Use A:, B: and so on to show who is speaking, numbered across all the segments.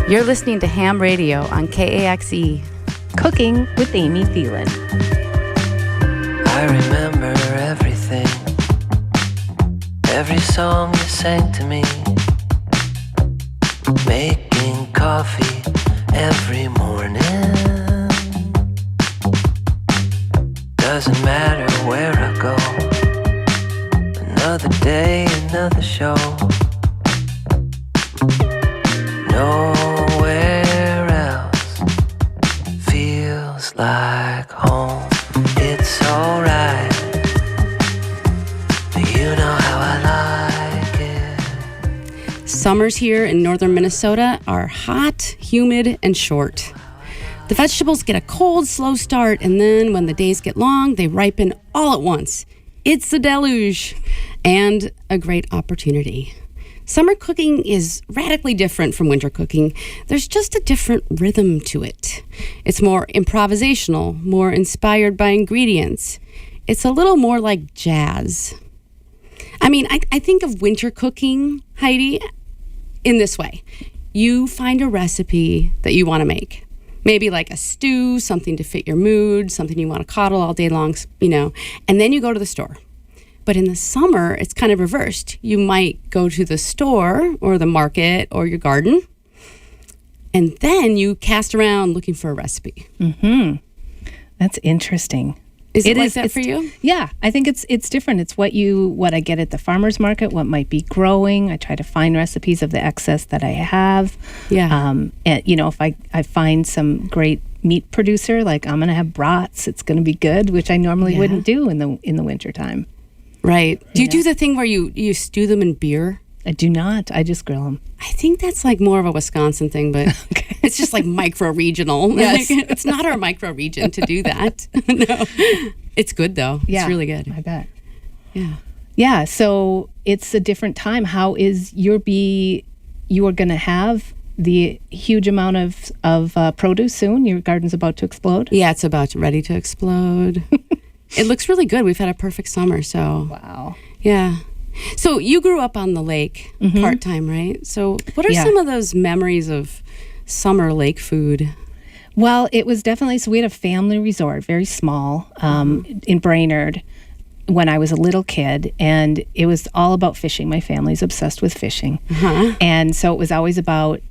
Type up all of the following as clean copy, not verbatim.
A: You're listening to Ham Radio on KAXE.
B: Cooking with Amy Thielen.
C: I remember everything, every song you sang to me, making coffee every morning. Doesn't matter where I go, another day, another show. Nowhere else feels like home. It's alright, you know how I like it.
D: Summers here in northern Minnesota are hot, humid, and short. The vegetables get a cold, slow start, and then when the days get long, they ripen all at once. It's the deluge and a great opportunity. Summer cooking is radically different from winter cooking. There's just a different rhythm to it. It's more improvisational, more inspired by ingredients. It's a little more like jazz. I mean, I think of winter cooking, Heidi, in this way. You find a recipe that you want to make. Maybe like a stew, something to fit your mood, something you want to coddle all day long, and then you go to the store. But in the summer, it's kind of reversed. You might go to the store or the market or your garden, and then you cast around looking for a recipe.
B: Mm-hmm. That's interesting.
D: Is it like that for you?
B: Yeah, I think it's different. It's what I get at the farmer's market, what might be growing. I try to find recipes of the excess that I have.
D: Yeah.
B: And, if I find some great meat producer, like I'm going to have brats, it's going to be good, which I normally wouldn't do in the wintertime.
D: Right. Do you do the thing where you stew them in beer?
B: I do not. I just grill them.
D: I think that's like more of a Wisconsin thing, but okay. It's just like micro-regional.
B: Yes.
D: Like, it's not our micro-region to do that. No. It's good, though.
B: Yeah,
D: it's really good.
B: I bet.
D: Yeah.
B: Yeah, so it's a different time. How is you are going to have the huge amount of produce soon? Your garden's about to explode?
D: Yeah, it's ready to explode. It looks really good. We've had a perfect summer, so.
B: Wow.
D: Yeah. So you grew up on the lake part-time, right? So what are some of those memories of summer lake food?
B: Well, it was definitely, so we had a family resort, very small, in Brainerd when I was a little kid, and it was all about fishing. My family's obsessed with fishing. And so it was always about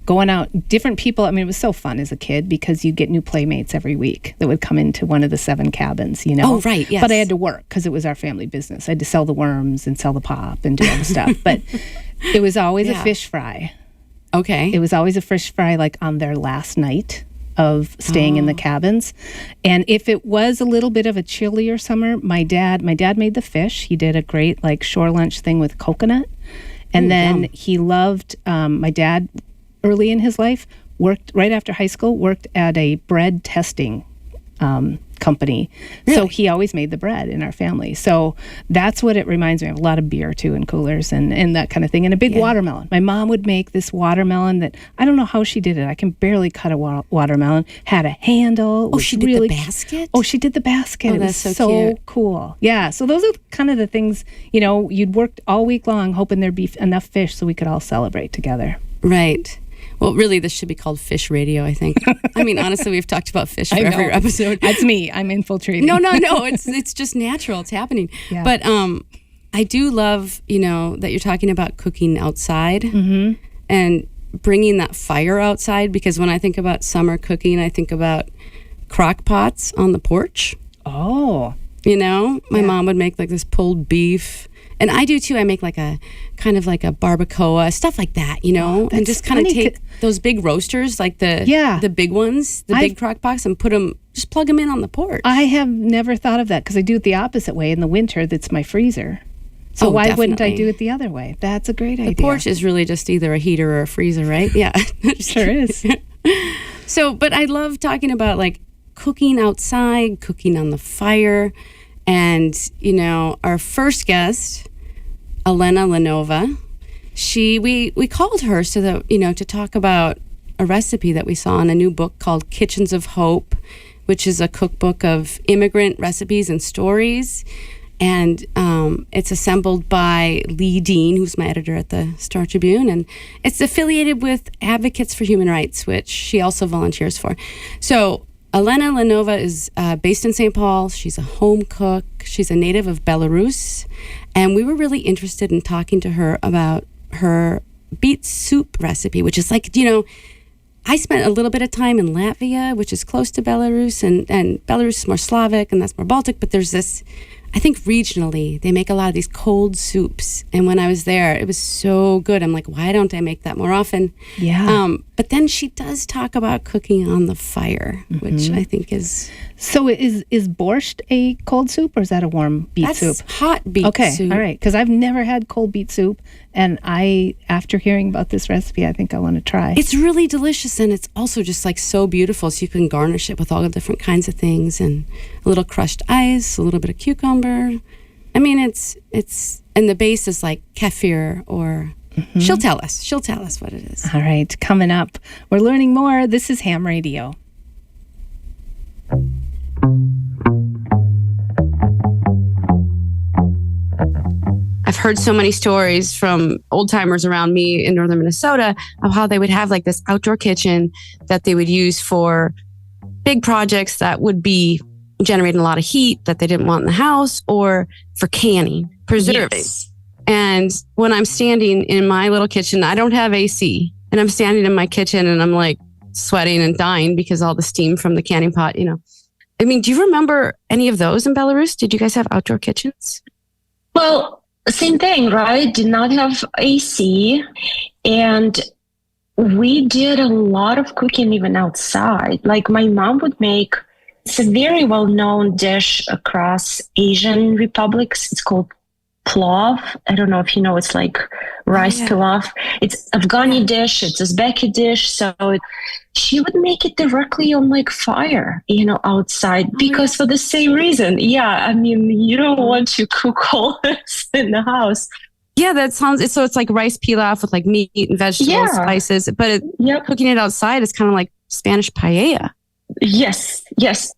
B: going out, different people. I mean, it was so fun as a kid because you get new playmates every week that would come into one of the 7 cabins,
D: Oh, right, yes.
B: But I had to work because it was our family business. I had to sell the worms and sell the pop and do all the stuff. But it was always a fish fry.
D: Okay.
B: It was always a fish fry like on their last night of staying in the cabins. And if it was a little bit of a chillier summer, my dad made the fish. He did a great like shore lunch thing with coconut. And then he loved, my dad, early in his life, worked right after high school, worked at a bread testing company.
D: Really?
B: So he always made the bread in our family. So that's what it reminds me of. A lot of beer, too, in coolers and that kind of thing. And a big watermelon. My mom would make this watermelon that, I don't know how she did it. I can barely cut a watermelon. Had a handle.
D: Oh, she did the basket?
B: Oh, she did the basket.
D: Oh, that's
B: it was
D: so cute.
B: Cool. Yeah, so those are kind of the things, you'd worked all week long hoping there'd be enough fish so we could all celebrate together.
D: Right. Well, really, this should be called Fish Radio, I think. I mean, honestly, we've talked about fish for every episode.
B: That's me. I'm infiltrating.
D: No. It's just natural. It's happening.
B: Yeah.
D: But I do love, that you're talking about cooking outside and bringing that fire outside, because when I think about summer cooking, I think about crock pots on the porch.
B: Oh.
D: My mom would make like this pulled beef. And I do too. I make like a kind of like a barbacoa, stuff like that,
B: Oh,
D: and just kind of take those big roasters, like the big ones, big crock pots, and just plug them in on the porch.
B: I have never thought of that because I do it the opposite way. In the winter, that's my freezer. So why wouldn't I do it the other way? That's a great idea.
D: The porch is really just either a heater or a freezer, right? Yeah.
B: Sure is.
D: So, but I love talking about like cooking outside, cooking on the fire. And, our first guest, Elena Lenova, we called her so that, to talk about a recipe that we saw in a new book called Kitchens of Hope, which is a cookbook of immigrant recipes and stories. And it's assembled by Lee Dean, who's my editor at the Star Tribune, and it's affiliated with Advocates for Human Rights, which she also volunteers for. So Elena Lenova is based in St. Paul. She's a home cook. She's a native of Belarus. And we were really interested in talking to her about her beet soup recipe, which is like, I spent a little bit of time in Latvia, which is close to Belarus, and Belarus is more Slavic and that's more Baltic, but there's this, I think regionally, they make a lot of these cold soups. And when I was there, it was so good. I'm like, why don't I make that more often?
B: Yeah.
D: But then she does talk about cooking on the fire, which I think is...
B: So is borscht a cold soup or is that a warm beet soup?
D: That's hot beet soup.
B: All right. Because I've never had cold beet soup. And after hearing about this recipe, I think I want to try.
D: It's really delicious, and it's also just like so beautiful. So you can garnish it with all the different kinds of things, and a little crushed ice, a little bit of cucumber. I mean, it's and the base is like kefir or... She'll tell us what it is.
B: All right. Coming up, we're learning more. This is Ham Radio.
E: I've heard so many stories from old timers around me in northern Minnesota of how they would have like this outdoor kitchen that they would use for big projects that would be generating a lot of heat that they didn't want in the house, or for canning, preserving.
B: Yes.
E: And when I'm standing in my little kitchen, I don't have AC, and I'm standing in my kitchen and I'm like sweating and dying because all the steam from the canning pot, I mean, do you remember any of those in Belarus? Did you guys have outdoor kitchens?
F: Well, same thing, right? Did not have AC. And we did a lot of cooking even outside. Like my mom would make, it's a very well-known dish across Asian republics. It's called plov. I don't know if you know, it's like rice pilaf. It's Afghani dish, it's Uzbeki dish. So she would make it directly on like fire, outside, because for the same reason. Yeah, I mean, you don't want to cook all this in the house.
E: Yeah, that sounds, so it's like rice pilaf with like meat and vegetables, spices, but cooking it outside is kind of like Spanish paella.
F: Yes.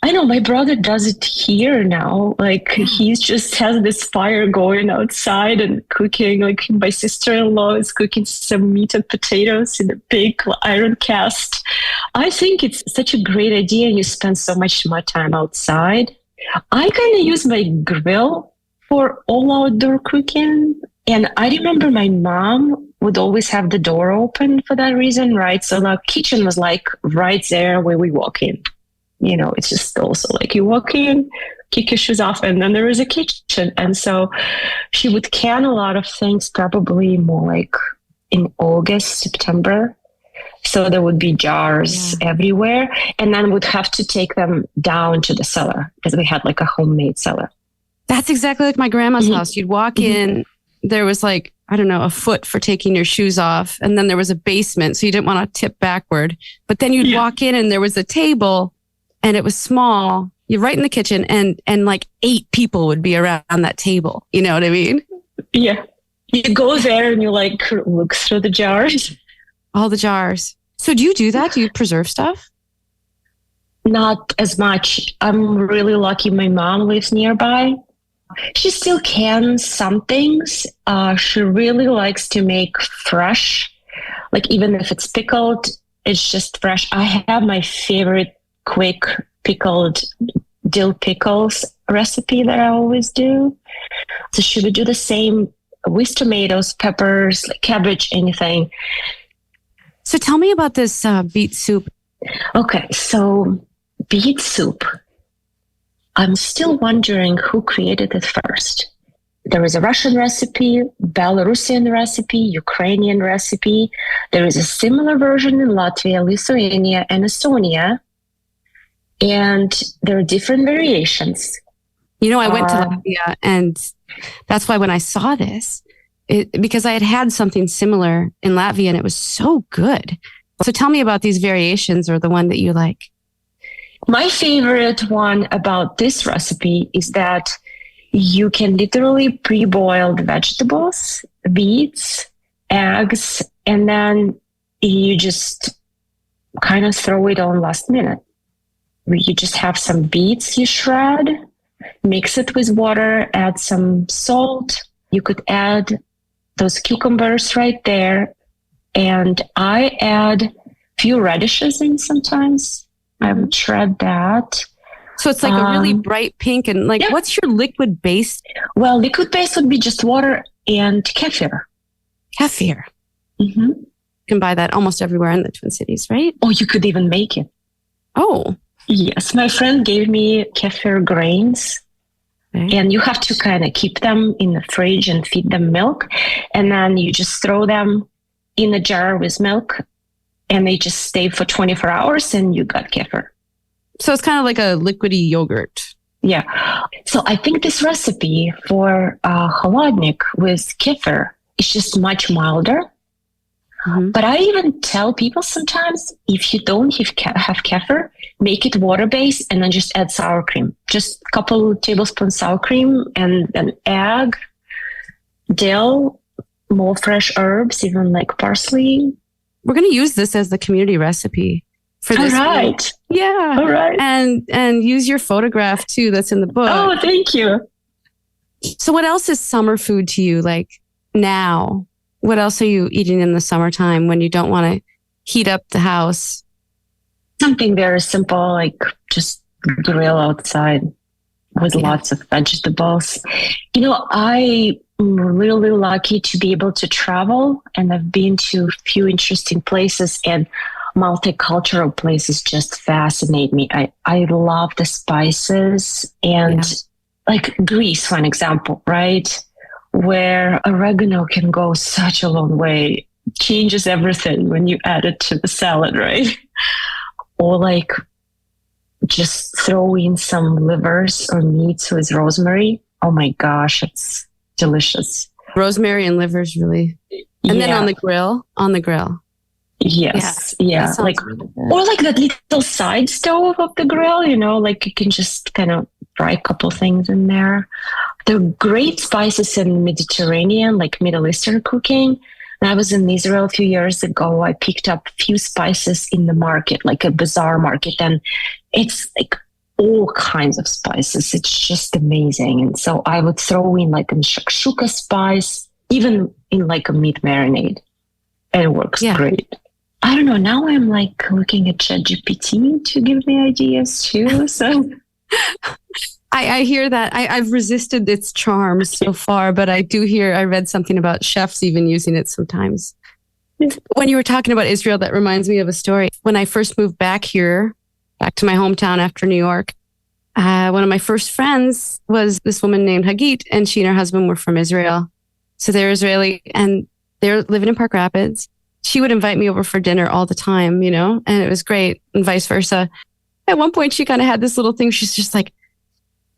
F: I know my brother does it here now. Like he just has this fire going outside and cooking. Like my sister-in-law is cooking some meat and potatoes in a big iron cast. I think it's such a great idea. You spend so much more time outside. I kind of use my grill for all outdoor cooking. And I remember my mom would always have the door open for that reason, right? So the kitchen was like right there where we walk in. It's just also like you walk in, kick your shoes off, and then there is a kitchen. And so she would can a lot of things, probably more like in August, September. So there would be jars everywhere. And then would have to take them down to the cellar because we had like a homemade cellar.
E: That's exactly like my grandma's house. You'd walk in, there was like, I don't know, a foot for taking your shoes off. And then there was a basement, so you didn't want to tip backward. But then you'd walk in and there was a table and it was small. You're right in the kitchen and like 8 people would be around that table. You know what I mean?
F: Yeah. You go there and you like look through the jars.
E: All the jars. So do you do that? Do you preserve stuff?
F: Not as much. I'm really lucky my mom lives nearby. She still cans some things. She really likes to make fresh. Like even if it's pickled, it's just fresh. I have my favorite quick pickled dill pickles recipe that I always do. So she would do the same with tomatoes, peppers, like cabbage, anything.
E: So tell me about this beet soup.
F: Okay, so beet soup. I'm still wondering who created it first. There is a Russian recipe, Belarusian recipe, Ukrainian recipe. There is a similar version in Latvia, Lithuania, and Estonia. And there are different variations.
E: I went to Latvia, and that's why when I saw this, because I had something similar in Latvia and it was so good. So tell me about these variations, or the one that you like.
F: My favorite one about this recipe is that you can literally pre-boil the vegetables, beets, eggs, and then you just kind of throw it on last minute. You just have some beets you shred, mix it with water, add some salt. You could add those cucumbers right there. And I add few radishes in sometimes. I would shred that.
E: So it's like a really bright pink. And like,
F: yeah.
E: What's your liquid base?
F: Well, liquid base would be just water and kefir.
E: Kefir.
F: Mm-hmm.
E: You can buy that almost everywhere in the Twin Cities, right?
F: Oh, you could even make it.
E: Oh.
F: Yes, my friend gave me kefir grains.
E: Okay.
F: And you have to kind of keep them in the fridge and feed them milk. And then you just throw them in a jar with milk and they just stay for 24 hours and you got kefir.
E: So it's kind of like a liquidy yogurt.
F: Yeah. So I think this recipe for Khaladnik with kefir is just much milder.
E: Mm-hmm.
F: But I even tell people sometimes, if you don't have kefir, make it water-based and then just add sour cream. Just a couple tablespoons sour cream and an egg, dill, more fresh herbs, even like parsley.
E: We're going to use this as the community recipe for this.
F: All right.
E: Yeah.
F: All right.
E: And use your photograph too that's in the book.
F: Oh, thank you.
E: So what else is summer food to you? Like now, what else are you eating in the summertime when you don't want to heat up the house?
F: Something very simple, like just grill outside with lots of vegetables. You know, I'm really lucky to be able to travel, and I've been to a few interesting places, and multicultural places just fascinate me. I love the spices, and like Greece, for an example, right? Where oregano can go such a long way, changes everything when you add it to the salad, right? Or like just throw in some livers or meats with rosemary. Oh my gosh, it's delicious.
E: Rosemary and livers, really. And then on the grill.
F: Yes. Yeah. Like,
E: really
F: or like that little side stove of the grill, you know, like you can just kind of fry a couple things in there. There are great spices in Mediterranean, like Middle Eastern cooking. When I was in Israel a few years ago, I picked up a few spices in the market, like a bazaar market, and it's like all kinds of spices. It's just amazing. And so I would throw in like a shakshuka spice, even in like a meat marinade, and it works great. I don't know. Now I'm like looking at ChatGPT to give me ideas too. So
E: I hear that. I've resisted its charms so far, but I read something about chefs even using it sometimes. When you were talking about Israel, that reminds me of a story. When I first moved back to my hometown after New York, one of my first friends was this woman named Hagit, and she and her husband were from Israel. So they're Israeli, and they're living in Park Rapids. She would invite me over for dinner all the time, you know, and it was great, and vice versa. At one point, she kind of had this little thing. She's just like,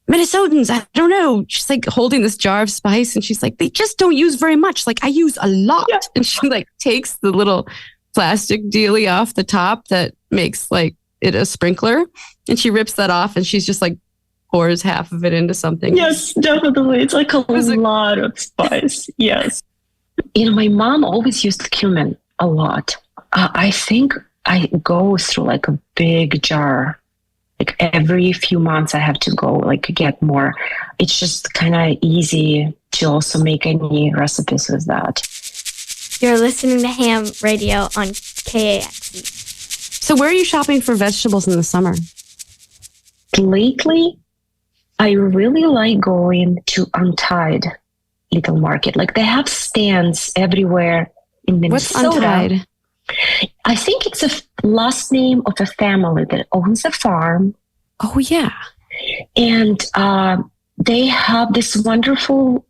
E: Minnesotans, I don't know. She's like holding this jar of spice, and she's like, they just don't use very much. Like, I use a lot. Yeah. And she like takes the little plastic dealie off the top that makes like it a sprinkler, and she rips that off, and she's just like pours half of it into something.
F: Yes, definitely. It's like a lot of spice. Yes. You know, my mom always used cumin a lot. I think I go through like a big jar. Like every few months I have to go like get more. It's just kind of easy to also make any recipes with that.
G: You're listening to Ham Radio on KAXE.
E: So where are you shopping for vegetables in the summer?
F: Lately, I really like going to Untied Little Market. Like they have stands everywhere in Minnesota.
E: What's Untied?
F: I think it's a last name of a family that owns a farm.
E: Oh, yeah.
F: And they have this wonderful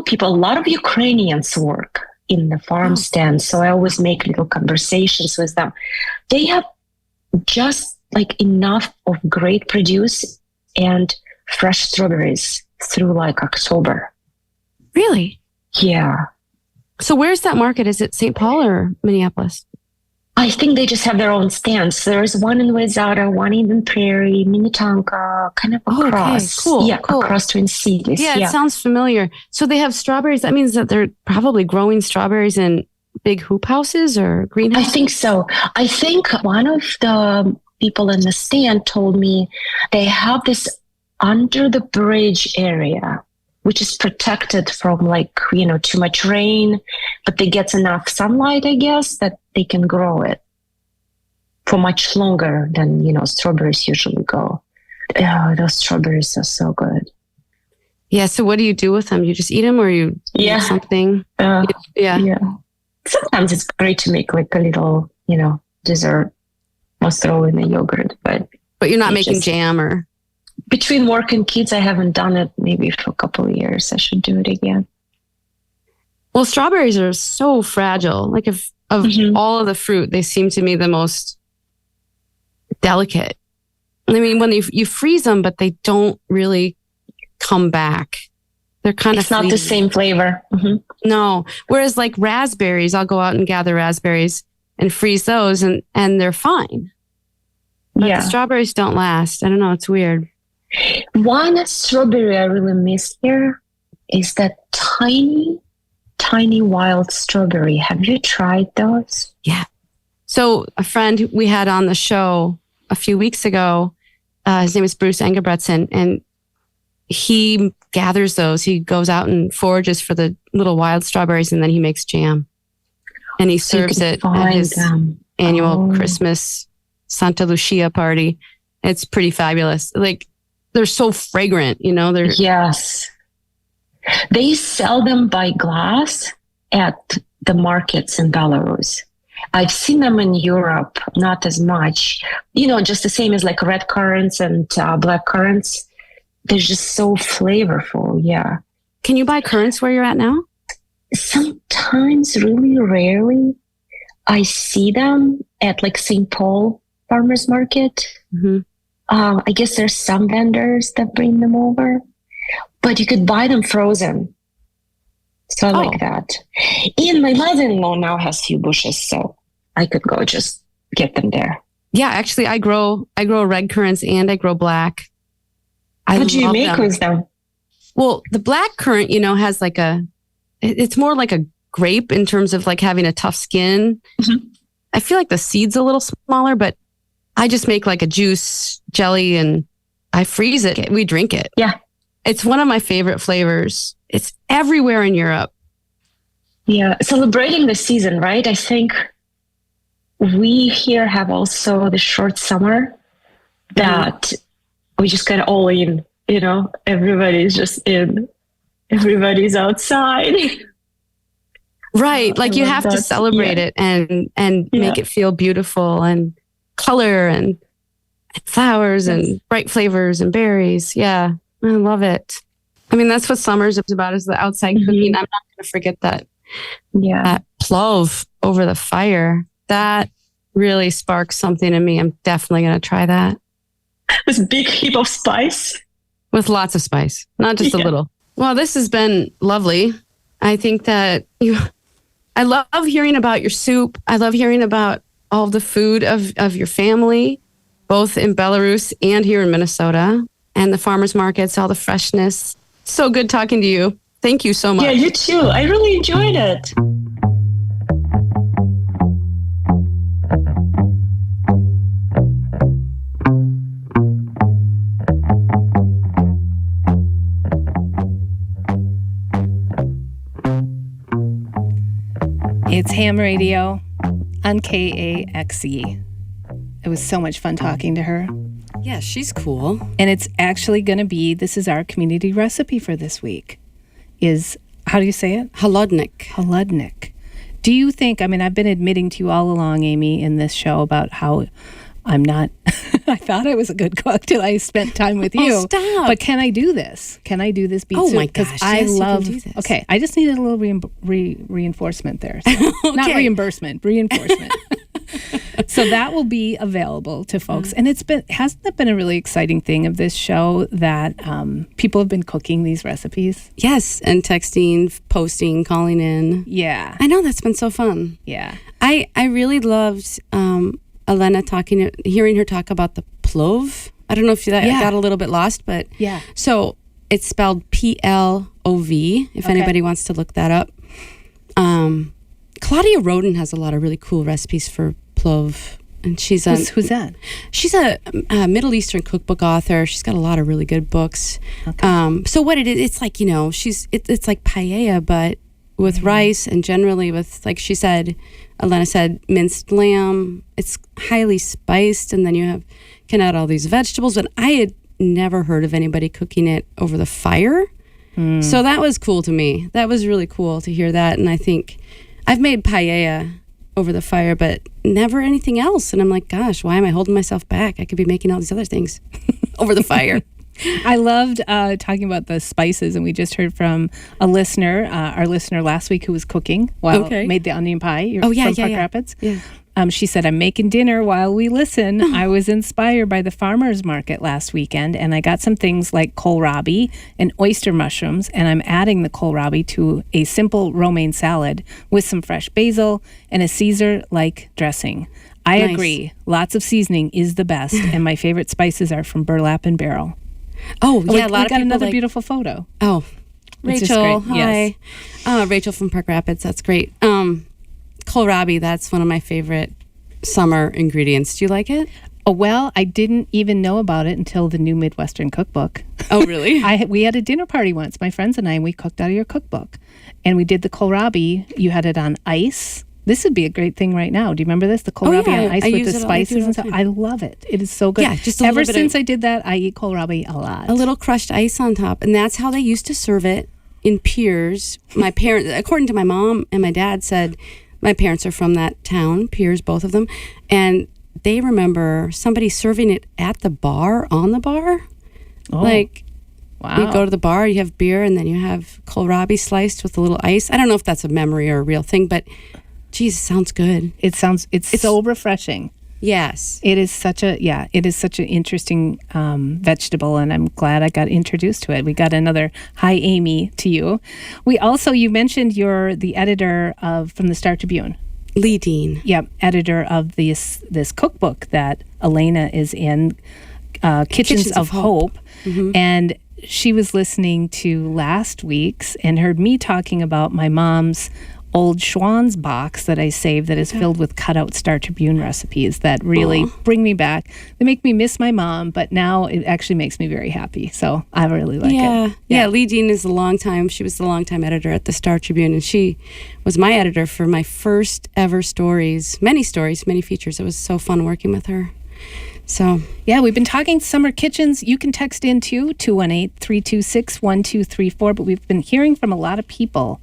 F: people. A lot of Ukrainians work in the farm stand. So I always make little conversations with them. They have just like enough of great produce and fresh strawberries through like October.
E: Really?
F: Yeah.
E: So where's that market? Is it St. Paul or Minneapolis?
F: I think they just have their own stands. There's one in Wayzata, one in Eden Prairie, Minnetonka, kind of across.
E: Okay, cool,
F: yeah,
E: cool.
F: Across Twin Cities.
E: Yeah, it sounds familiar. So they have strawberries. That means that they're probably growing strawberries in big hoop houses or greenhouses?
F: I think so. I think one of the people in the stand told me they have this under the bridge area, which is protected from too much rain, but they get enough sunlight, I guess, that they can grow it for much longer than, strawberries usually go. Oh, those strawberries are so good.
E: Yeah. So what do you do with them? You just eat them, or you make something?
F: Yeah. Sometimes it's great to make like a little, dessert or throw in the yogurt, but
E: you're not making jam or.
F: Between work and kids, I haven't done it maybe for a couple of years. I should do it again.
E: Well, strawberries are so fragile. Like of all of the fruit, they seem to me the most delicate. I mean, when you freeze them, but they don't really come back. They're kind of
F: It's not the same flavor. Mm-hmm.
E: No. Whereas like raspberries, I'll go out and gather raspberries and freeze those and they're fine. But the strawberries don't last. I don't know. It's weird.
F: One strawberry I really miss here is that tiny, tiny wild strawberry. Have you tried those?
E: Yeah. So a friend we had on the show a few weeks ago, his name is Bruce Engebretson, and he gathers those. He goes out and forages for the little wild strawberries, and then he makes jam. And he serves it at his annual Christmas Santa Lucia party. It's pretty fabulous. Like, they're so fragrant, they're.
F: Yes. They sell them by glass at the markets in Belarus. I've seen them in Europe, not as much. Just the same as like red currants and black currants. They're just so flavorful. Yeah.
E: Can you buy currants where you're at now?
F: Sometimes, really rarely, I see them at like St. Paul Farmers Market.
E: Mm-hmm.
F: I guess there's some vendors that bring them over, but you could buy them frozen. So I like that. And my mother-in-law now has few bushes, so I could go just get them there.
E: Yeah, actually, I grow red currants and I grow black.
F: What do you make with them?
E: Well, the black currant, has like it's more like a grape in terms of like having a tough skin.
F: Mm-hmm.
E: I feel like the seed's a little smaller, but I just make like a juice jelly and I freeze it. We drink it.
F: Yeah.
E: It's one of my favorite flavors. It's everywhere in Europe.
F: Yeah. Celebrating the season, right? I think we here have also the short summer that we just get all in, everybody's just in, everybody's outside.
E: Right. Like you have to celebrate it and make it feel beautiful and color and flowers and bright flavors and berries. Yeah. I love it. I mean, that's what summer's about, is the outside cooking. I'm not going to forget that.
F: Yeah.
E: That plov over the fire. That really sparks something in me. I'm definitely going to try that.
F: With a big heap of spice.
E: With lots of spice, not just a little. Well, this has been lovely. I think that I love hearing about your soup. I love hearing about all the food of your family, both in Belarus and here in Minnesota, and the farmers markets, all the freshness. So good talking to you. Thank you so much.
F: Yeah, you too. I really enjoyed it.
B: It's Ham Radio on KAXE. It was so much fun talking to her.
D: Yeah, she's cool.
B: And it's actually going to be, this is our community recipe for this week, is, how do you say it?
D: Holodnik.
B: Holodnik. Do you think, I've been admitting to you all along, Amy, in this show about how I'm not, I thought I was a good cook till I spent time with you.
D: Oh, stop.
B: But can I do this? Can I do this beet soup?
D: Oh my gosh,
B: I
D: yes,
B: love,
D: you can do this.
B: Okay, I just needed a little reinforcement there. So. Not reimbursement, reinforcement. So that will be available to folks. And hasn't that been a really exciting thing of this show that people have been cooking these recipes?
D: Yes, and texting, posting, calling in.
B: Yeah.
D: I know, that's been so fun.
B: Yeah.
D: I really loved Elena hearing her talk about the plov. I don't know if that got a little bit lost, but
B: yeah.
D: So it's spelled PLOV, if anybody wants to look that up. Claudia Roden has a lot of really cool recipes for plov and she's
B: Who's that?
D: She's a Middle Eastern cookbook author. She's got a lot of really good books.
B: Okay.
D: So what it is, it's like, it's like paella, but with rice, and generally with, like she said, Elena said, minced lamb. It's highly spiced, and then you can add all these vegetables. But I had never heard of anybody cooking it over the fire. So that was cool to me. That was really cool to hear that. And I think I've made paella over the fire, but never anything else. And I'm like, gosh, why am I holding myself back? I could be making all these other things over the fire.
B: I loved talking about the spices, and we just heard from a listener, our listener last week, who was cooking while made the onion pie. From Park Rapids.
D: Yeah.
B: She said, I'm making dinner while we listen. I was inspired by the farmer's market last weekend, and I got some things like kohlrabi and oyster mushrooms, and I'm adding the kohlrabi to a simple romaine salad with some fresh basil and a Caesar-like dressing. I agree. Lots of seasoning is the best, and my favorite spices are from Burlap and Barrel.
D: Oh, yeah.
B: A lot of people another beautiful photo.
D: Oh, Rachel. Hi.
B: Yes.
D: Rachel from Park Rapids. That's great. Kohlrabi, that's one of my favorite summer ingredients. Do you like it?
B: Oh, well, I didn't even know about it until the new Midwestern cookbook.
D: Oh, really?
B: We had a dinner party once, my friends and I, and we cooked out of your cookbook. And we did the kohlrabi. You had it on ice. This would be a great thing right now. Do you remember this? The kohlrabi on ice with the spices and stuff. I love it. It is so good.
D: Yeah, just
B: ever since I did that, I eat kohlrabi a lot.
D: A little crushed ice on top. And that's how they used to serve it in Pierce. My parents, according to my mom and my dad, said my parents are from that town, Pierce, both of them. And they remember somebody serving it at the bar, on the bar.
B: Oh.
D: Like,
B: wow.
D: You go to the bar, you have beer, and then you have kohlrabi sliced with a little ice. I don't know if that's a memory or a real thing, but geez, it sounds good.
B: It's so refreshing.
D: Yes.
B: It is such an interesting vegetable, and I'm glad I got introduced to it. We got another hi, Amy, to you. You mentioned you're the editor from the Star Tribune.
D: Lee Dean.
B: Yep, editor of this cookbook that Elena is in, Kitchens of Hope. Mm-hmm. And she was listening to last week's and heard me talking about my mom's old Schwann's box that I saved that is filled with cutout Star Tribune recipes that really bring me back. They make me miss my mom, but now it actually makes me very happy. So I really like it.
D: Yeah, Lee Dean is she was the longtime editor at the Star Tribune, and she was my editor for my first ever stories, many features. It was so fun working with her. So,
B: yeah, we've been talking summer kitchens. You can text in too, 218-326-1234, but we've been hearing from a lot of people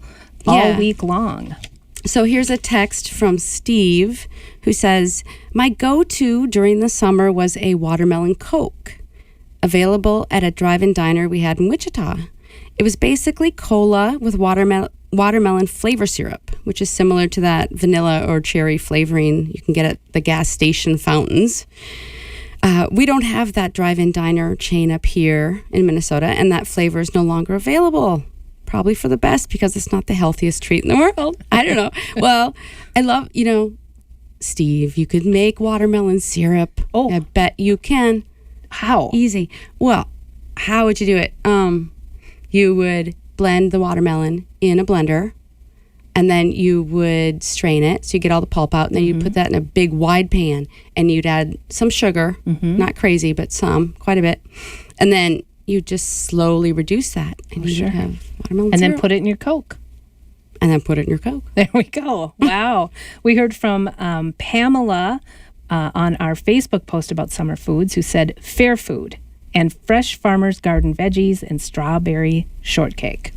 B: all week long.
D: So here's a text from Steve who says, my go-to during the summer was a watermelon Coke, available at a drive-in diner we had in Wichita. It was basically cola with watermelon flavor syrup, which is similar to that vanilla or cherry flavoring you can get at the gas station fountains. We don't have that drive-in diner chain up here in Minnesota, and that flavor is no longer available. Probably for the best, because it's not the healthiest treat in the world. I don't know. Well, I love, Steve, you could make watermelon syrup. Oh, I bet you can.
B: How?
D: Easy. Well, how would you do it? You would blend the watermelon in a blender, and then you would strain it so you get all the pulp out, and then you'd put that in a big wide pan, and you'd add some sugar, not crazy, but quite a bit, and then you just slowly reduce that, and you have watermelon syrup.
B: Then put it in your Coke.
D: And then put it in your Coke.
B: There we go. Wow. We heard from Pamela on our Facebook post about summer foods, who said fair food and fresh farmer's garden veggies and strawberry shortcake.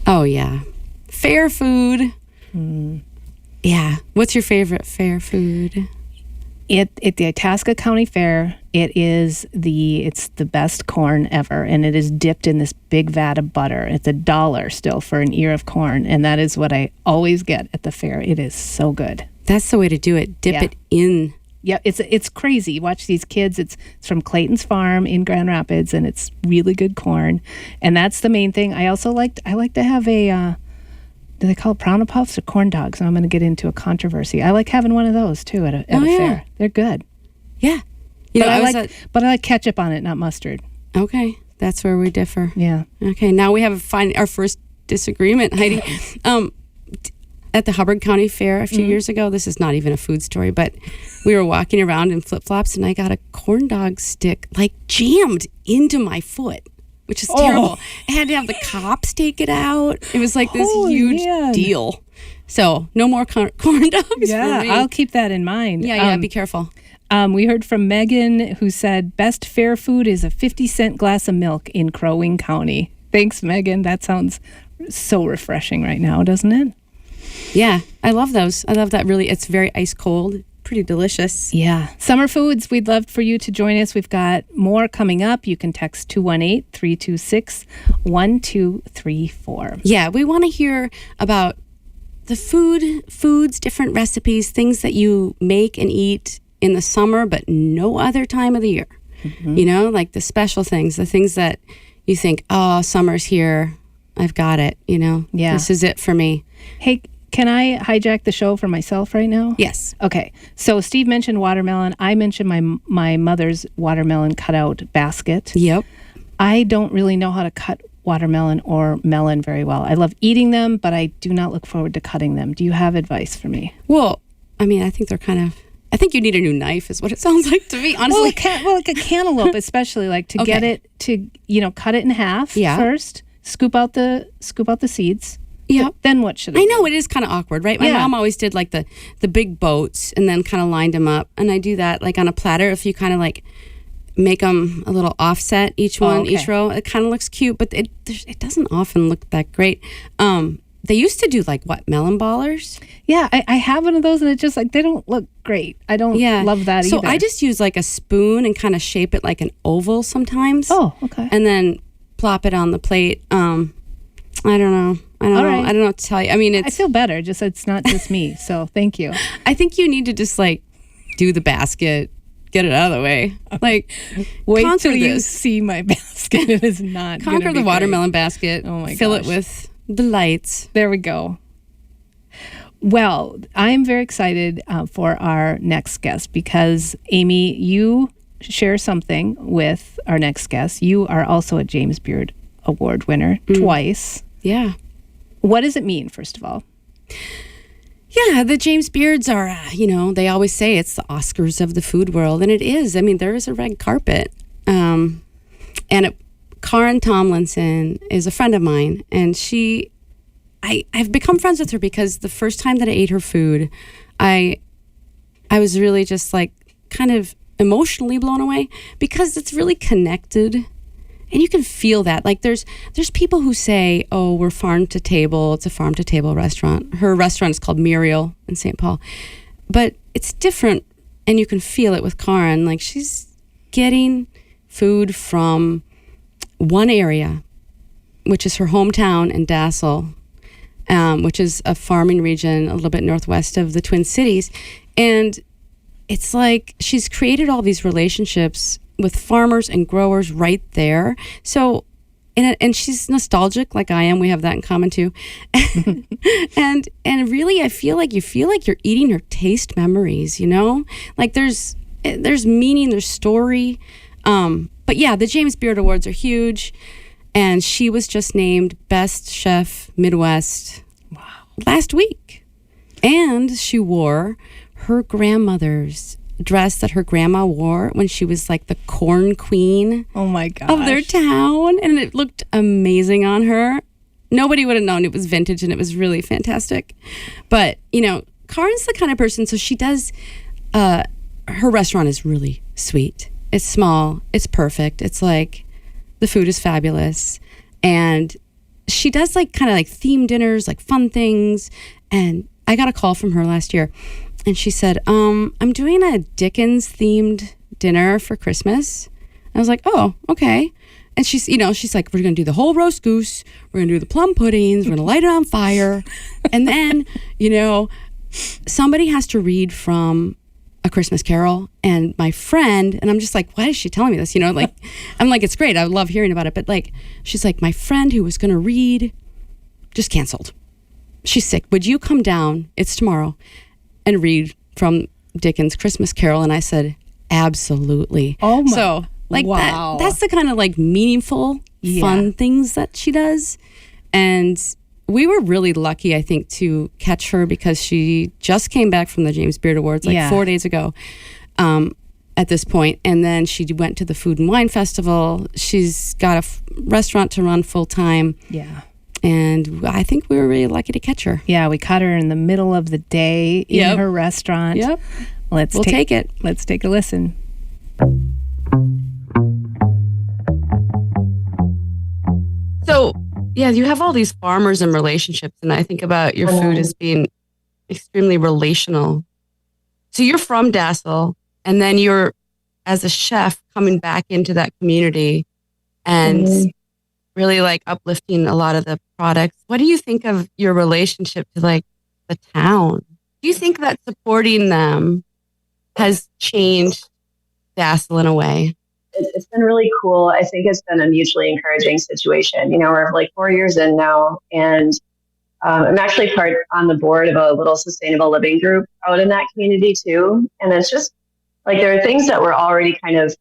D: Oh, yeah. Fair food. Yeah. What's your favorite fair food?
B: At the Itasca County Fair, it's the best corn ever, and it is dipped in this big vat of butter. It's $1 still for an ear of corn, and that is what I always get at the fair. It is so good.
D: That's the way to do it. Dip it in.
B: Yeah, it's crazy. You watch these kids. It's from Clayton's Farm in Grand Rapids, and it's really good corn, and that's the main thing. I also like to have a. Do they call it Prana Puffs or corn dogs? I'm going to get into a controversy. I like having one of those too at a fair. They're good.
D: Yeah.
B: But I like ketchup on it, not mustard.
D: Okay. That's where we differ.
B: Yeah.
D: Okay. Now we have our first disagreement, Heidi. at the Hubbard County Fair a few years ago. This is not even a food story, but we were walking around in flip-flops and I got a corn dog stick like jammed into my foot, which is terrible. I had to have the cops take it out. It was like this huge deal. So no more corn dogs for me.
B: I'll keep that in mind.
D: Yeah, be careful.
B: We heard from Megan, who said best fair food is a 50-cent glass of milk in Crow Wing County. Thanks, Megan. That sounds so refreshing right now, doesn't it?
D: Yeah, I love those. I love that. Really, it's very ice cold. Pretty delicious.
B: Yeah. Summer foods, we'd love for you to join us. We've got more coming up. You can text 218-326-1234.
D: Yeah, we want to hear about the foods, different recipes, things that you make and eat in the summer, but no other time of the year. You know, like the special things, the things that you think, oh, summer's here. I've got it, you know.
B: Yeah.
D: This is it for me.
B: Hey, can I hijack the show for myself right now?
D: Yes.
B: Okay. So Steve mentioned watermelon. I mentioned my mother's watermelon cutout basket.
D: Yep.
B: I don't really know how to cut watermelon or melon very well. I love eating them, but I do not look forward to cutting them. Do you have advice for me?
D: Well, I mean, I think you need a new knife is what it sounds like to me, honestly.
B: Well, like a cantaloupe, especially, like to get it to, cut it in half first, scoop out the seeds.
D: Yeah.
B: Then what should I
D: know
B: do?
D: it is kind of awkward, right? My mom always did like the big boats and then kind of lined them up. And I do that like on a platter. If you kind of like make them a little offset, each row, it kind of looks cute, but it doesn't often look that great. They used to do like melon ballers?
B: Yeah, I have one of those and it's just like, they don't look great. I don't love that either.
D: So I just use like a spoon and kind of shape it like an oval sometimes.
B: Oh, okay.
D: And then plop it on the plate. I don't know. I don't know what to tell you. I mean,
B: I feel better. Just it's not just me. So thank you.
D: I think you need to just like do the basket, get it out of the way. Like
B: wait till you see my basket. It is not
D: conquer the watermelon basket.
B: Oh my gosh.
D: Fill it with delights.
B: There we go. Well, I'm very excited for our next guest because Amy, you share something with our next guest. You are also a James Beard Award winner twice.
D: Yeah.
B: What does it mean, first of all?
D: Yeah, the James Beards are, they always say it's the Oscars of the food world, and it is. I mean, there is a red carpet. Karen Tomlinson is a friend of mine, and I've become friends with her because the first time that I ate her food, I was really just like kind of emotionally blown away because it's really connected. And you can feel that. Like there's people who say, oh, we're farm to table. It's a farm to table restaurant. Her restaurant is called Muriel in St. Paul. But it's different, and you can feel it with Karen. Like she's getting food from one area, which is her hometown in Dassel, which is a farming region a little bit northwest of the Twin Cities. And it's like she's created all these relationships with farmers and growers right there. So, and she's nostalgic like I am. We have that in common too. and really, I feel like you're eating her taste memories, Like there's meaning, there's story. But yeah, the James Beard Awards are huge. And she was just named Best Chef Midwest last week. And she wore her grandmother's dress that her grandma wore when she was like the corn queen
B: of
D: their town, and it looked amazing on her. Nobody would have known it was vintage, and it was really fantastic. But Karen's the kind of person, so she does her restaurant is really sweet. It's small, it's perfect, it's like the food is fabulous, and she does like kind of like themed dinners, like fun things. And I got a call from her last year. And she said, I'm doing a Dickens themed dinner for Christmas. I was like, oh, okay. And she's like, we're going to do the whole roast goose. We're going to do the plum puddings. We're going to light it on fire. And then, somebody has to read from A Christmas Carol. And my friend, and I'm just like, why is she telling me this? I'm like, it's great. I love hearing about it. But like, she's like, my friend who was going to read just canceled. She's sick. Would you come down? It's tomorrow. And read from Dickens' Christmas Carol. And I said, absolutely.
B: Oh my.
D: So like that's the kind of like meaningful, fun things that she does. And we were really lucky, I think, to catch her because she just came back from the James Beard Awards 4 days ago at this point. And then she went to the Food and Wine Festival. She's got a restaurant to run full time.
B: Yeah.
D: And I think we were really lucky to catch her.
B: Yeah, we caught her in the middle of the day in her restaurant.
D: Yep.
B: We'll take it. Let's take a listen.
E: So, yeah, you have all these farmers and relationships, and I think about your food as being extremely relational. So you're from Dassel, and then you're, as a chef, coming back into that community and really like uplifting a lot of the products. What do you think of your relationship to like the town? Do you think that supporting them has changed Dassel in a way?
H: It's been really cool. I think it's been a mutually encouraging situation. You know, we're like 4 years in now, and I'm actually part on the board of a little sustainable living group out in that community too. And it's just like there are things that were already kind of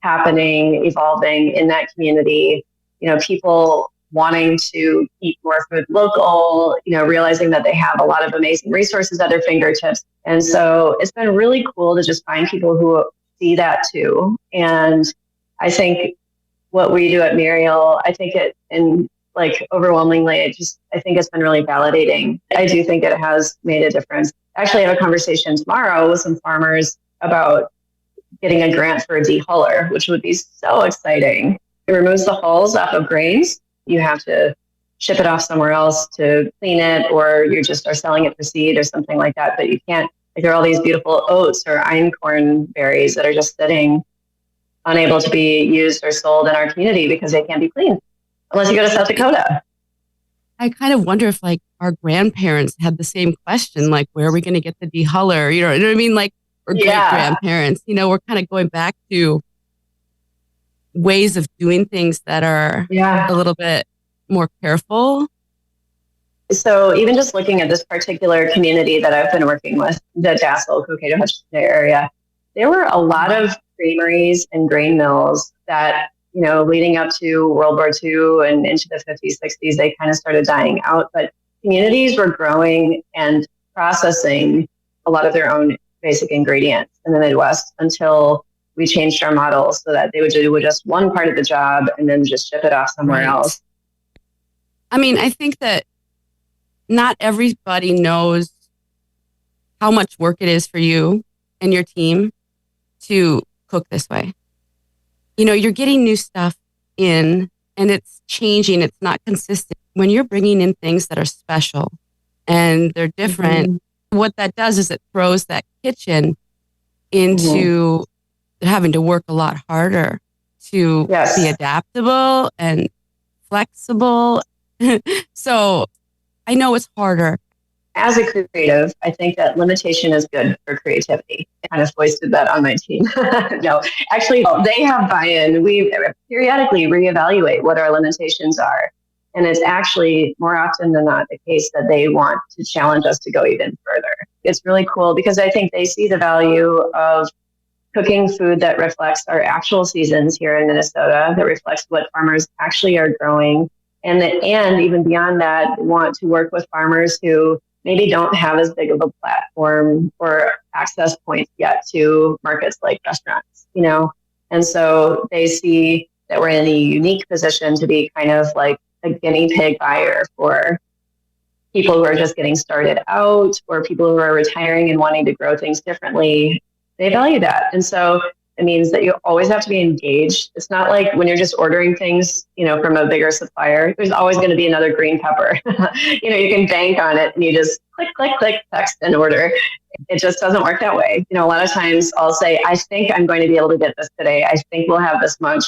H: happening, evolving in that community. You know, people wanting to eat more food local, you know, realizing that they have a lot of amazing resources at their fingertips. And so it's been really cool to just find people who see that too. And I think what we do at Muriel, I think it, and like overwhelmingly, I think it's been really validating. I do think it has made a difference. Actually, I have a conversation tomorrow with some farmers about getting a grant for a dehuller, which would be so exciting. It removes the hulls off of grains. You have to ship it off somewhere else to clean it, or you just are selling it for seed or something like that. But you can't, like, there are all these beautiful oats or einkorn berries that are just sitting unable to be used or sold in our community because they can't be cleaned unless you go to South Dakota.
E: I kind of wonder if like our grandparents had the same question, like, where are we going to get the dehuller? You know what I mean? Like, or great grandparents, you know, we're kind of going back to ways of doing things that are a little bit more careful.
H: So even just looking at this particular community that I've been working with, the Dassel, Cokato, Hutchinson area, there were a lot of creameries and grain mills that, you know, leading up to World War II and into the 50s, 60s, they kind of started dying out. But communities were growing and processing a lot of their own basic ingredients in the Midwest until we changed our model so that they would do just one part of the job and then just ship it off somewhere else.
E: I mean, I think that not everybody knows how much work it is for you and your team to cook this way. You know, you're getting new stuff in and it's changing. It's not consistent. When you're bringing in things that are special and they're different, what that does is it throws that kitchen into having to work a lot harder to be adaptable and flexible. So I know it's harder.
H: As a creative, I think that limitation is good for creativity. I kind of foisted that on my team. No, actually, they have buy-in. We periodically reevaluate what our limitations are. And it's actually more often than not the case that they want to challenge us to go even further. It's really cool because I think they see the value of cooking food that reflects our actual seasons here in Minnesota, that reflects what farmers actually are growing. And even beyond that, want to work with farmers who maybe don't have as big of a platform or access points yet to markets like restaurants, you know? And so they see that we're in a unique position to be kind of like a guinea pig buyer for people who are just getting started out or people who are retiring and wanting to grow things differently. They value that. And so it means that you always have to be engaged. It's not like when you're just ordering things, you know, from a bigger supplier, there's always going to be another green pepper. You know, you can bank on it and you just click, text and order. It just doesn't work that way. You know, a lot of times I'll say, I think I'm going to be able to get this today. I think we'll have this much.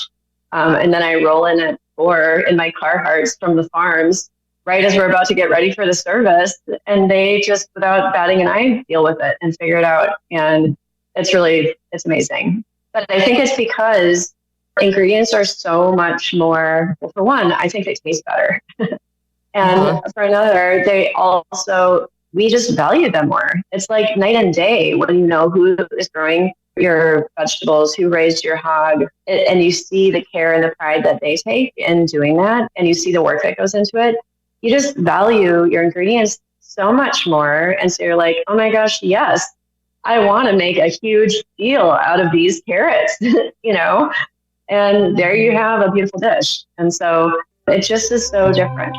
H: And then I roll in at 4 in my Carhartts from the farms right as we're about to get ready for the service. And they just, without batting an eye, deal with it and figure it out. And it's amazing. But I think it's because ingredients are so much more, well, for one, I think they taste better. And for another, we just value them more. It's like night and day when you know who is growing your vegetables, who raised your hog, and you see the care and the pride that they take in doing that, and you see the work that goes into it. you just value your ingredients so much more. And so you're like, oh my gosh, yes, I want to make a huge deal out of these carrots, and there you have a beautiful dish. And so it just is so different.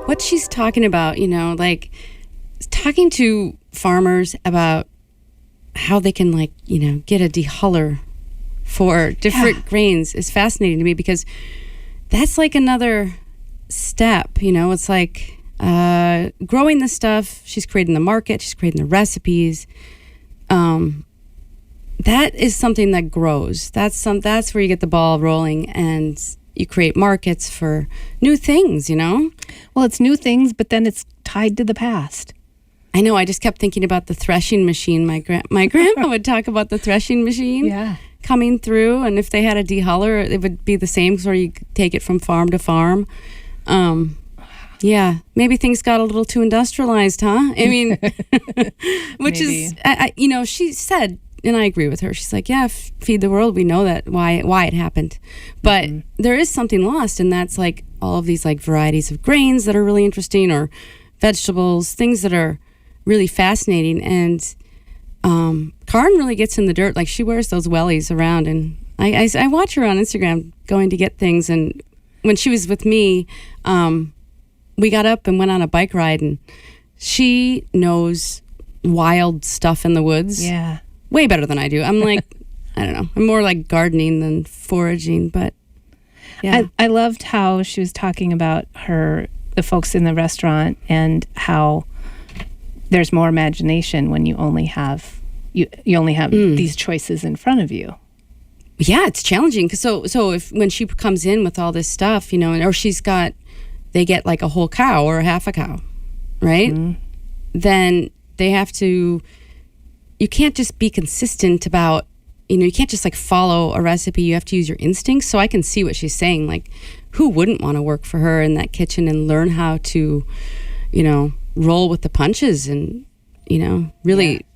D: What she's talking about, like talking to farmers about how they can get a dehuller for different grains is fascinating to me, because that's like another step, it's like growing the stuff. She's creating the market, she's creating the recipes. That is something that grows. That's where you get the ball rolling and you create markets for new things,
B: Well, it's new things, but then it's tied to the past.
D: I know. I just kept thinking about the threshing machine. My grandma would talk about the threshing machine coming through, and if they had a dehuller, it would be the same, so you could take it from farm to farm. Yeah, maybe things got a little too industrialized, huh? I mean, which is, she said, and I agree with her. She's like, yeah, feed the world. We know that why it happened, but there is something lost, and that's like all of these like varieties of grains that are really interesting, or vegetables, things that are really fascinating. And Karin really gets in the dirt. Like, she wears those wellies around, and I watch her on Instagram going to get things. And when she was with me, we got up and went on a bike ride, and she knows wild stuff in the woods.
B: Yeah.
D: Way better than I do. I'm like, I don't know. I'm more like gardening than foraging, but yeah.
B: I loved how she was talking about the folks in the restaurant, and how there's more imagination when you only have these choices in front of you.
D: Yeah, it's challenging. So if when she comes in with all this stuff, or they get like a whole cow or a half a cow, right? Then they have to. You can't just be consistent about, you can't just like follow a recipe. You have to use your instincts. So I can see what she's saying. Like, who wouldn't want to work for her in that kitchen and learn how to, roll with the punches and, really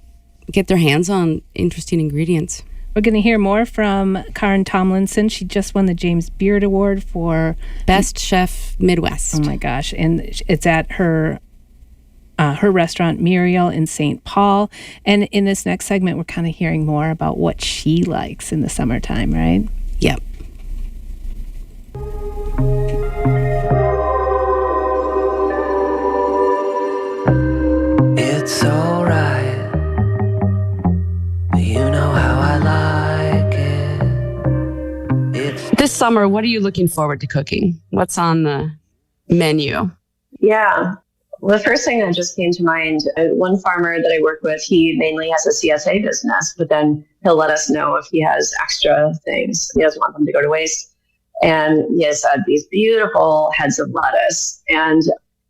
D: get their hands on interesting ingredients.
B: We're going to hear more from Karin Tomlinson. She just won the James Beard Award for
D: Best Chef Midwest.
B: Oh my gosh. And it's at her restaurant, Muriel, in St. Paul. And in this next segment, we're kind of hearing more about what she likes in the summertime, right?
D: Yep.
C: It's alright, you know how I like it.
E: This summer, what are you looking forward to cooking? What's on the menu?
H: Yeah. Well, the first thing that just came to mind, one farmer that I work with, he mainly has a CSA business, but then he'll let us know if he has extra things. He doesn't want them to go to waste. And he has these beautiful heads of lettuce. And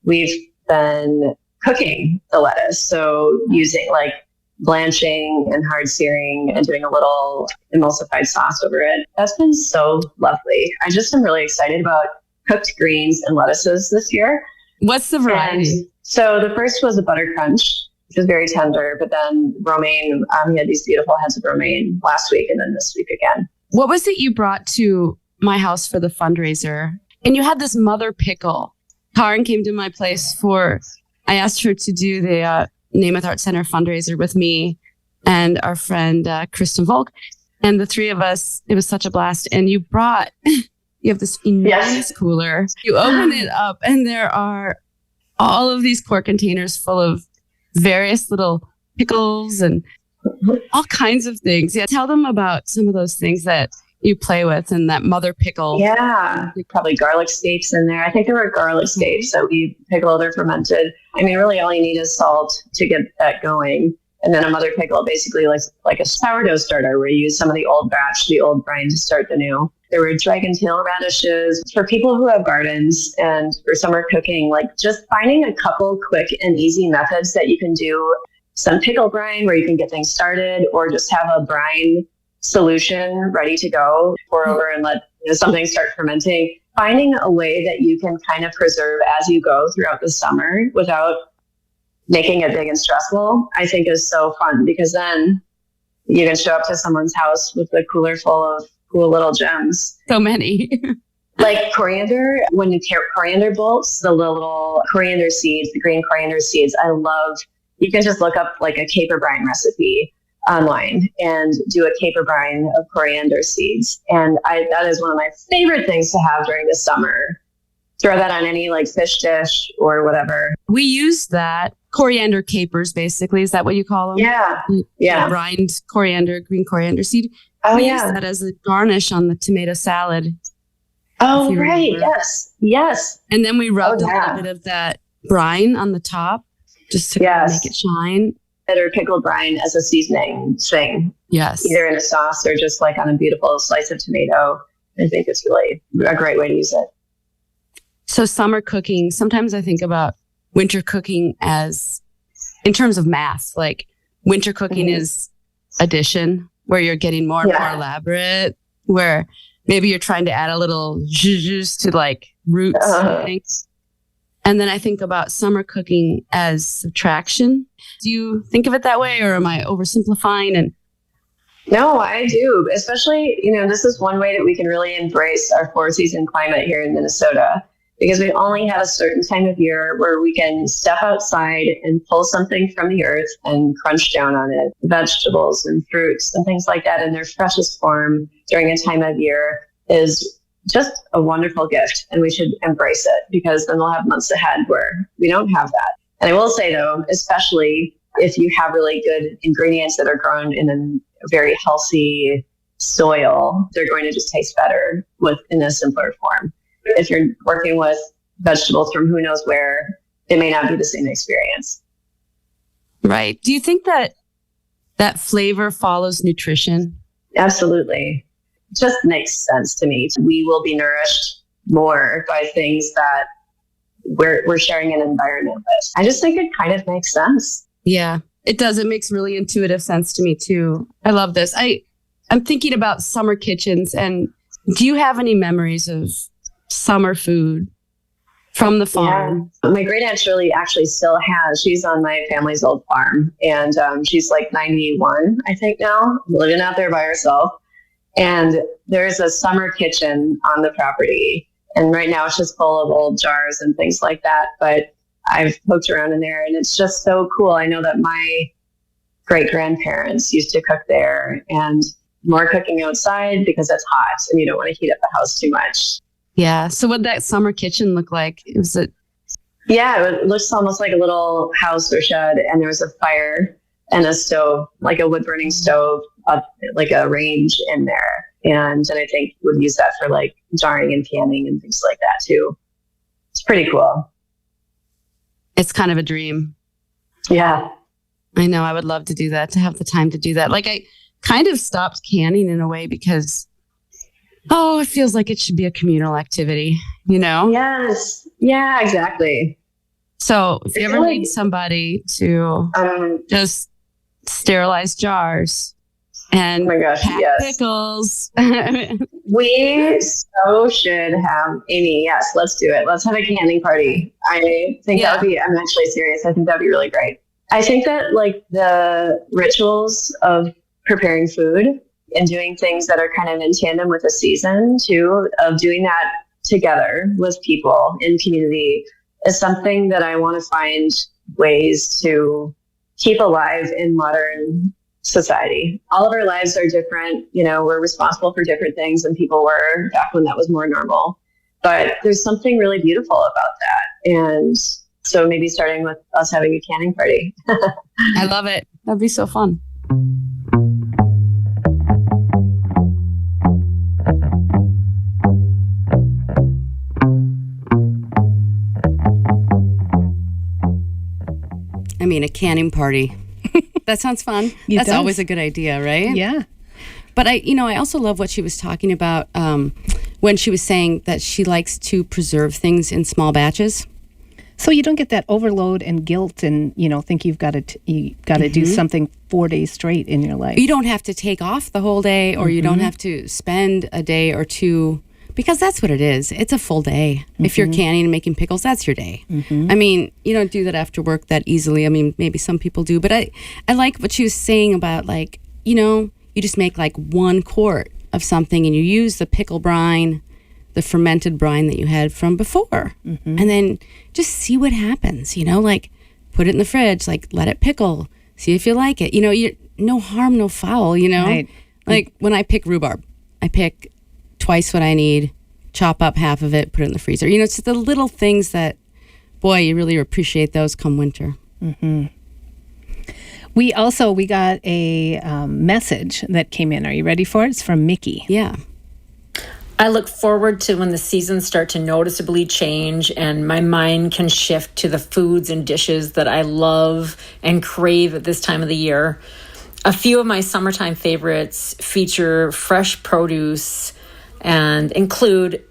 H: we've been cooking the lettuce. So using like blanching and hard searing and doing a little emulsified sauce over it. That's been so lovely. I just am really excited about cooked greens and lettuces this year.
E: What's the variety?
H: And so the first was a butter crunch, which was very tender, but then romaine, he had these beautiful heads of romaine last week and then this week again.
E: What was it you brought to my house for the fundraiser? And you had this mother pickle. Karin came to my place I asked her to do the Namath Art Center fundraiser with me and our friend Kristen Volk. And the three of us, it was such a blast. And you have this enormous cooler. You open it up and there are all of these quart containers full of various little pickles and all kinds of things. Yeah, tell them about some of those things that you play with and that mother pickle.
H: Yeah, probably garlic scapes in there. I think there were garlic scapes that we pickled or fermented. I mean, really all you need is salt to get that going. And then a mother pickle basically like a sourdough starter where you use some of the old batch, the old brine to start the new. There were dragon tail radishes for people who have gardens and for summer cooking, like just finding a couple quick and easy methods that you can do. Some pickle brine where you can get things started, or just have a brine solution ready to go, pour over and let something start fermenting. Finding a way that you can kind of preserve as you go throughout the summer without making it big and stressful, I think is so fun, because then you can show up to someone's house with a cooler full of cool little gems.
E: So many.
H: Like coriander, when you tear coriander bolts, the little coriander seeds, the green coriander seeds, I love. You can just look up like a caper brine recipe online and do a caper brine of coriander seeds. And that is one of my favorite things to have during the summer. Throw that on any like fish dish or whatever.
E: We use that. Coriander capers, basically. Is that what you call them?
H: Yeah. Yeah.
E: Brined coriander, green coriander seed.
H: Oh,
E: we
H: yeah.
E: use that as a garnish on the tomato salad.
H: Oh,
E: you
H: right.
E: remember.
H: Yes. Yes.
E: And then we rubbed
H: Oh,
E: a
H: yeah.
E: little bit of that brine on the top just to kind of
H: Yes.
E: make it shine.
H: Or pickled brine as a seasoning thing,
E: Yes.
H: either in a sauce or just like on a beautiful slice of tomato. I think it's really a great way to use it.
E: So summer cooking, sometimes I think about winter cooking as in terms of math, like winter cooking is addition, where you're getting more and more elaborate, where maybe you're trying to add a little zhuzh to like roots and things. And then I think about summer cooking as subtraction. Do you think of it that way, or am I oversimplifying? And
H: No, I do. Especially, this is one way that we can really embrace our 4-season climate here in Minnesota, because we only have a certain time of year where we can step outside and pull something from the earth and crunch down on it, vegetables and fruits and things like that in their freshest form during a time of year is just a wonderful gift. And we should embrace it, because then we'll have months ahead where we don't have that. And I will say, though, especially if you have really good ingredients that are grown in a very healthy soil, they're going to just taste better in a simpler form. If you're working with vegetables from who knows where, it may not be the same experience.
E: right. Do you think that flavor follows nutrition?
H: Absolutely. It just makes sense to me. We will be nourished more by things that we're sharing an environment with. I just think it kind of makes sense.
E: Yeah, it does. It makes really intuitive sense to me too. I love this. I'm thinking about summer kitchens, and do you have any memories of summer food from the farm?
H: Yeah. My great aunt Shirley actually still has. She's on my family's old farm, and she's like 91, I think now, living out there by herself. And there's a summer kitchen on the property. And right now it's just full of old jars and things like that. But I've poked around in there, and it's just so cool. I know that my great grandparents used to cook there, and more cooking outside because it's hot and you don't want to heat up the house too much.
E: Yeah. So what did that summer kitchen look like?
H: Yeah, it looks almost like a little house or shed, and there was a fire and a stove, like a wood burning stove, like a range in there. And I think would use that for like jarring and canning and things like that too. It's pretty cool.
E: It's kind of a dream.
H: Yeah.
E: I know. I would love to do that, to have the time to do that. Like I kind of stopped canning in a way because, it feels like it should be a communal activity,
H: Yes. Yeah, exactly.
E: So if you ever need somebody to just sterilize jars and
H: oh my gosh,
E: pack
H: yes.
E: pickles.
H: We so should have Amy. Yes, let's do it. Let's have a canning party. I think that would be, I'm actually serious. I think that'd be really great. I think that like the rituals of preparing food and doing things that are kind of in tandem with the season too, of doing that together with people in community is something that I want to find ways to keep alive in modern society. All of our lives are different. We're responsible for different things than people were back when that was more normal. But there's something really beautiful about that. And so maybe starting with us having a canning party.
E: I love it. That'd be so fun.
A: I mean, a canning party. That sounds fun. That's always a good idea, right?
B: Yeah.
A: But I also love what she was talking about when she was saying that she likes to preserve things in small batches.
B: So you don't get that overload and guilt and, think you've got to do something 4 days straight in your life.
A: You don't have to take off the whole day, or you don't have to spend a day or two because that's what it is. It's a full day. If you're canning and making pickles, that's your day. I mean, you don't do that after work that easily. I mean, maybe some people do, but I like what she was saying about, like, you just make like 1 quart of something and you use the pickle brine, the fermented brine that you had from before, and then just see what happens, like put it in the fridge, like let it pickle, see if you like it. You're no harm, no foul,
B: Right.
A: Like when I pick rhubarb, I pick twice what I need, chop up half of it, put it in the freezer. It's just the little things that, boy, you really appreciate those come winter.
B: We got a message that came in. Are you ready for it? It's from Mickey.
A: Yeah.
I: I look forward to when the seasons start to noticeably change and my mind can shift to the foods and dishes that I love and crave at this time of the year. A few of my summertime favorites feature fresh produce and include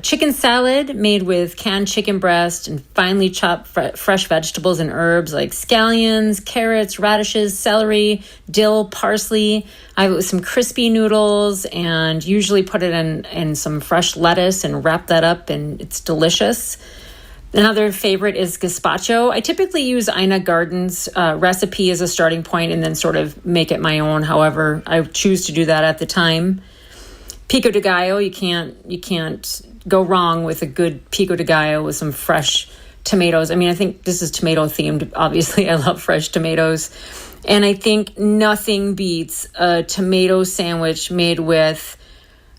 I: chicken salad made with canned chicken breast and finely chopped fresh vegetables and herbs like scallions, carrots, radishes, celery, dill, parsley. I have it with some crispy noodles and usually put it in some fresh lettuce and wrap that up, and it's delicious. Another favorite is gazpacho. I typically use Ina Garden's recipe as a starting point and then sort of make it my own. However, I choose to do that at the time. Pico de gallo, you can't go wrong with a good pico de gallo with some fresh tomatoes. I mean, I think this is tomato themed. Obviously, I love fresh tomatoes. And I think nothing beats a tomato sandwich made with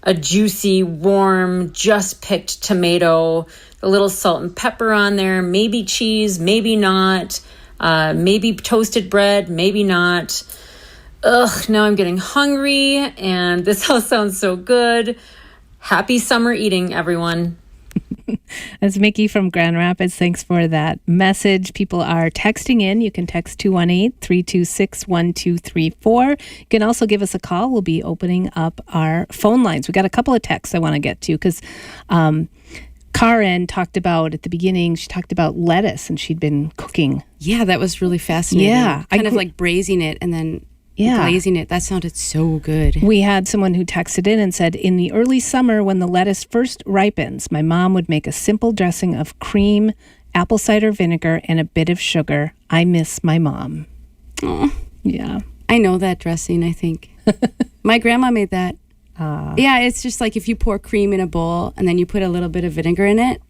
I: a juicy, warm, just picked tomato, a little salt and pepper on there, maybe cheese, maybe not, maybe toasted bread, maybe not. Ugh, now I'm getting hungry, and this all sounds so good. Happy summer eating, everyone.
B: That's Mickey from Grand Rapids. Thanks for that message. People are texting in. You can text 218-326-1234. You can also give us a call. We'll be opening up our phone lines. We got a couple of texts I want to get to because Karen talked about at the beginning, she talked about lettuce and she'd been cooking.
A: Yeah, that was really fascinating.
B: Yeah.
A: Kind of like braising it and then glazing it. That sounded so good.
B: We had someone who texted in and said, in the early summer when the lettuce first ripens, my mom would make a simple dressing of cream, apple cider vinegar, and a bit of sugar. I miss my mom.
A: Oh,
B: yeah.
A: I know that dressing, I think. My grandma made that. Yeah, it's just like if you pour cream in a bowl and then you put a little bit of vinegar in it,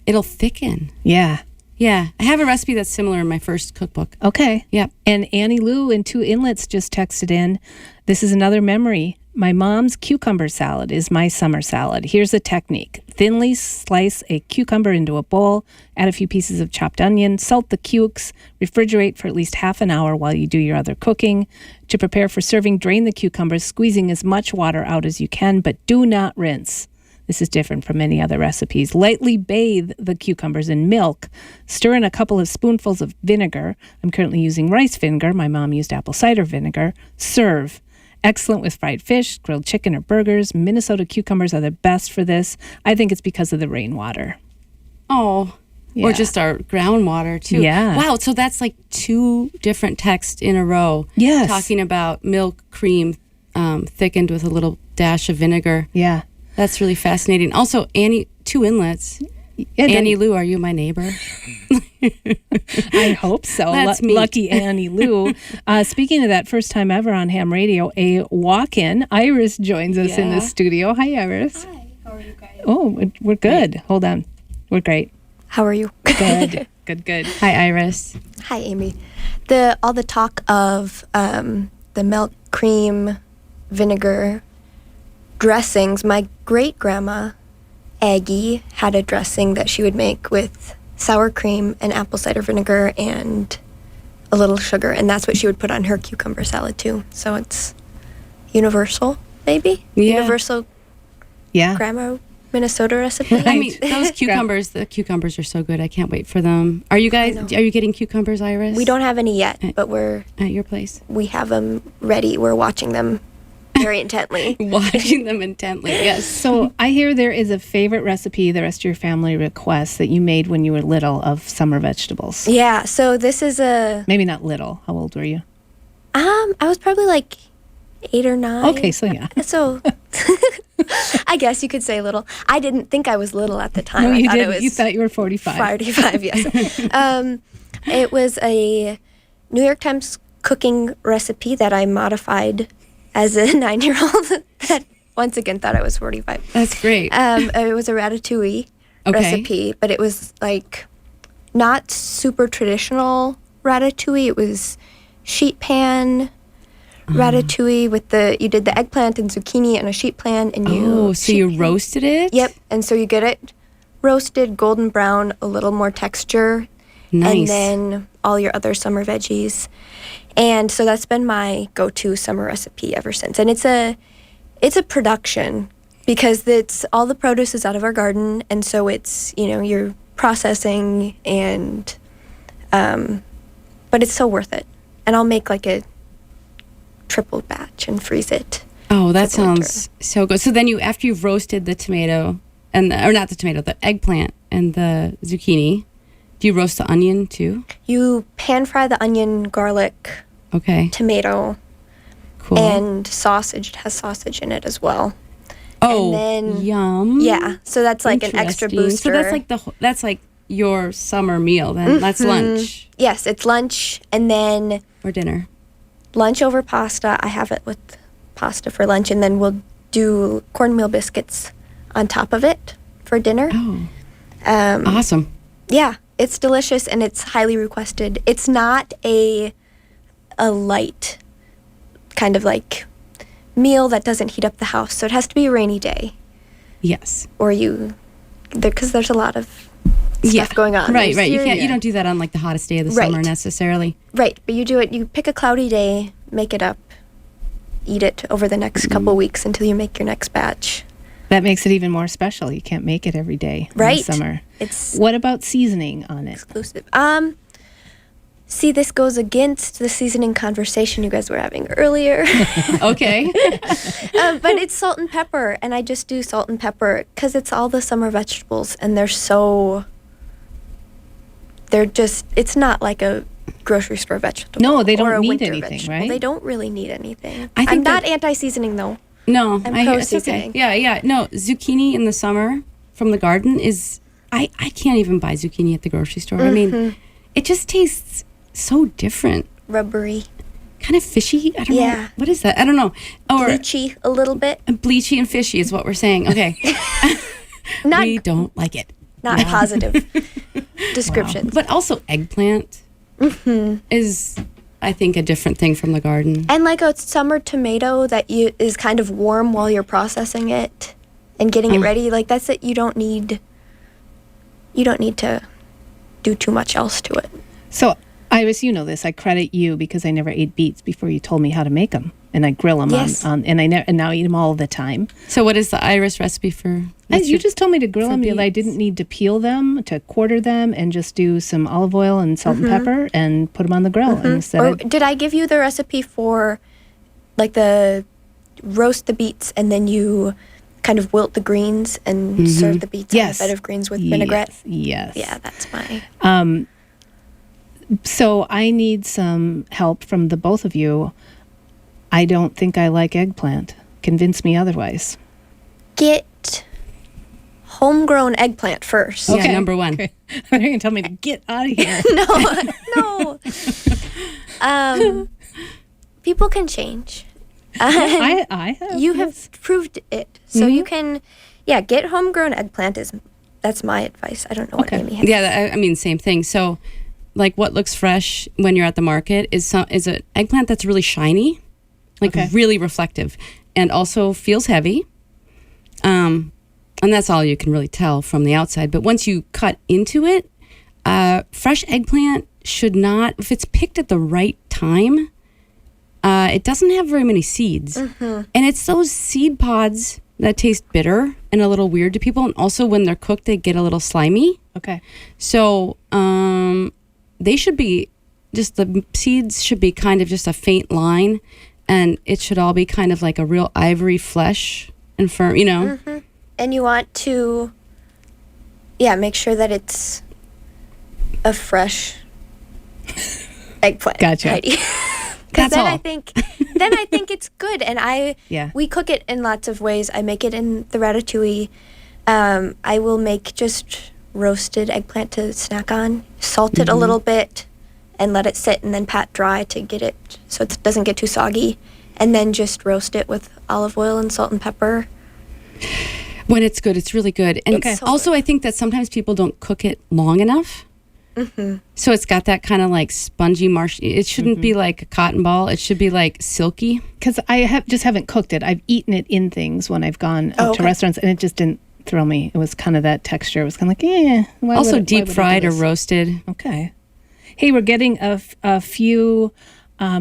A: it'll thicken.
B: Yeah.
A: Yeah. I have a recipe that's similar in my first cookbook.
B: Okay.
A: Yep.
B: And Annie Lou in Two Inlets just texted in, this is another memory. My mom's cucumber salad is my summer salad. Here's a technique. Thinly slice a cucumber into a bowl, add a few pieces of chopped onion, salt the cukes, refrigerate for at least half an hour while you do your other cooking. To prepare for serving, drain the cucumbers, squeezing as much water out as you can, but do not rinse. This is different from many other recipes. Lightly bathe the cucumbers in milk. Stir in a couple of spoonfuls of vinegar. I'm currently using rice vinegar. My mom used apple cider vinegar. Serve. Excellent with fried fish, grilled chicken, or burgers. Minnesota cucumbers are the best for this. I think it's because of the rainwater.
A: Oh,
B: Yeah.
A: or just our groundwater too.
B: Yeah.
A: Wow. So that's like 2 different texts in a row.
B: Yes.
A: Talking about milk, cream, thickened with a little dash of vinegar.
B: Yeah.
A: That's really fascinating. Also, Annie, Two Inlets. Annie Lou, are you my neighbor?
B: I hope so.
A: That's me.
B: Lucky Annie Lou. Speaking of that, first time ever on Ham Radio, a walk-in. Iris joins us in the studio. Hi, Iris.
G: Hi, how are you guys?
B: Oh, we're good. Hold on. We're great.
G: How are you?
B: Good. Good.
A: Hi, Iris.
G: Hi, Amy. All the talk of the milk, cream, vinegar dressings. My great grandma Aggie had a dressing that she would make with sour cream and apple cider vinegar and a little sugar, and that's what she would put on her cucumber salad too. So it's universal, maybe?
A: Yeah.
G: Universal grandma Minnesota recipe.
A: I mean, those cucumbers, the cucumbers are so good. I can't wait for them. Are you getting cucumbers, Iris?
G: We don't have any yet, but
A: at your place.
G: We have them ready. We're watching them very intently.
A: Watching them intently, yes.
B: So I hear there is a favorite recipe the rest of your family requests that you made when you were little of summer vegetables.
G: Yeah, so this is
B: Maybe not little. How old were you?
G: I was probably like 8 or 9.
B: Okay, so yeah.
G: So I guess you could say little. I didn't think I was little at the time.
B: No,
G: I
B: you
G: thought
B: didn't.
G: it was
B: You thought you were 45.
G: 45, yes. It was a New York Times cooking recipe that I modified as a 9-year-old that once again thought I was 45.
A: That's great.
G: It was a ratatouille recipe, but it was like not super traditional ratatouille. It was sheet pan ratatouille with you did the eggplant and zucchini and a sheet pan and
A: you roasted it?
G: Yep. And so you get it roasted, golden brown, a little more texture.
A: Nice.
G: And then all your other summer veggies. And so that's been my go-to summer recipe ever since. And it's a production because it's all the produce is out of our garden, and so it's, you're processing and but it's so worth it. And I'll make like a triple batch and freeze it.
A: Oh, that
G: for the winter.
A: sounds so good. So then after you've roasted the tomato or not the tomato, the eggplant and the zucchini, do you roast the onion too?
G: You pan fry the onion, garlic,
A: Okay.
G: tomato,
A: Cool.
G: and sausage. It has sausage in it as well.
A: Oh,
G: and then-
A: yum.
G: Yeah, so that's like an extra
A: Interesting.
G: booster.
A: So that's like your summer meal then. That's lunch
G: Yes, it's lunch and then
A: or dinner.
G: lunch over pasta. I have it with pasta for lunch, and then we'll do cornmeal biscuits on top of it for dinner.
A: Oh,
G: Um,
A: awesome.
G: Yeah, it's delicious and it's highly requested. It's not a light kind of like meal that doesn't heat up the house, so it has to be a rainy day,
A: Yes.
G: or because there's a lot of stuff going on.
A: Right,
G: There's
A: right. You
G: cereal-
A: you don't do that on like the hottest day of the
G: Right.
A: summer necessarily.
G: Right, but you do it. You pick a cloudy day, make it up, eat it over the next couple weeks until you make your next batch.
B: That makes it even more special. You can't make it every day in
G: Right.
B: the summer.
G: It's
B: What about seasoning on it?
G: exclusive. See, this goes against the seasoning conversation you guys were having earlier.
A: Okay.
G: But it's salt and pepper, and I just do salt and pepper because it's all the summer vegetables, and it's not like a grocery store vegetable.
B: No, they don't
G: or a
B: need
G: winter
B: anything,
G: vegetable.
B: right?
G: They don't really need anything.
A: I think
G: I'm not
A: that-
G: anti-seasoning, though.
A: No,
G: I'm
A: it's okay.
G: pro-seasoning.
A: Yeah. No, zucchini in the summer from the garden is I can't even buy zucchini at the grocery store. I mean, it just tastes so different.
G: Rubbery,
A: Kind of fishy. I don't know.
G: Yeah.
A: What is that? I don't know. Or
G: bleachy a little bit.
A: bleachy and fishy is what we're saying. Okay.
G: Not
A: We don't like it.
G: not positive descriptions.
A: But also eggplant is, I think, a different thing from the garden.
G: And like a summer tomato that is kind of warm while you're processing it and getting it ready, like that's it. You don't need to do too much else to it.
B: So, Iris, you know this. I credit you because I never ate beets before you told me how to make them, and I grill them
G: Yes.
B: and now I eat them all the time.
A: So what is the Iris recipe for?
B: You just told me to grill
A: for
B: them. That I
A: beets?
B: didn't need to peel them, to quarter them, and just do some olive oil and salt and pepper and put them on the grill. And instead
G: Or
B: of,
G: did I give you the recipe for like the roast the beets and then you kind of wilt the greens and serve the beets
B: Yes.
G: on a bed of greens with vinaigrette?
B: Yes.
G: Yeah, that's my.
B: So I need some help from the both of you. I don't think I like eggplant. Convince me otherwise.
G: Get homegrown eggplant first.
A: Yeah, number one.
B: Okay. They're going to tell me to get out of here.
G: No. People can change.
B: I have.
G: You have proved it. So you can, get homegrown eggplant that's my advice. I don't know what Amy has.
A: Yeah, I mean, same thing. So, like, what looks fresh when you're at the market is an eggplant that's really shiny, like really reflective, and also feels heavy. And that's all you can really tell from the outside. But once you cut into it, fresh eggplant should not, if it's picked at the right time, it doesn't have very many seeds. And it's those seed pods that taste bitter and a little weird to people. And also when they're cooked, they get a little slimy.
B: Okay.
A: So they should be, the seeds should be kind of just a faint line. And it should all be kind of like a real ivory flesh and firm,
G: And you want to, make sure that it's a fresh eggplant.
B: Gotcha.
G: Because
A: That's
G: then
A: all.
G: I think then I think it's good. And
B: Yeah.
G: we cook it in lots of ways. I make it in the ratatouille. I will make just roasted eggplant to snack on, salt it a little bit, and let it sit, and then pat dry to get it so it doesn't get too soggy, and then just roast it with olive oil and salt and pepper.
A: When it's good, it's really good. And
B: Okay.
A: also, I think that sometimes people don't cook it long enough. So it's got that kind of like spongy marsh. It shouldn't be like a cotton ball. It should be like silky.
B: Because I just haven't cooked it. I've eaten it in things when I've gone out to restaurants, and it just didn't thrill me. It was kind of that texture. It was kind of like,
A: Also deep fried or roasted.
B: Okay. Hey, we're getting a few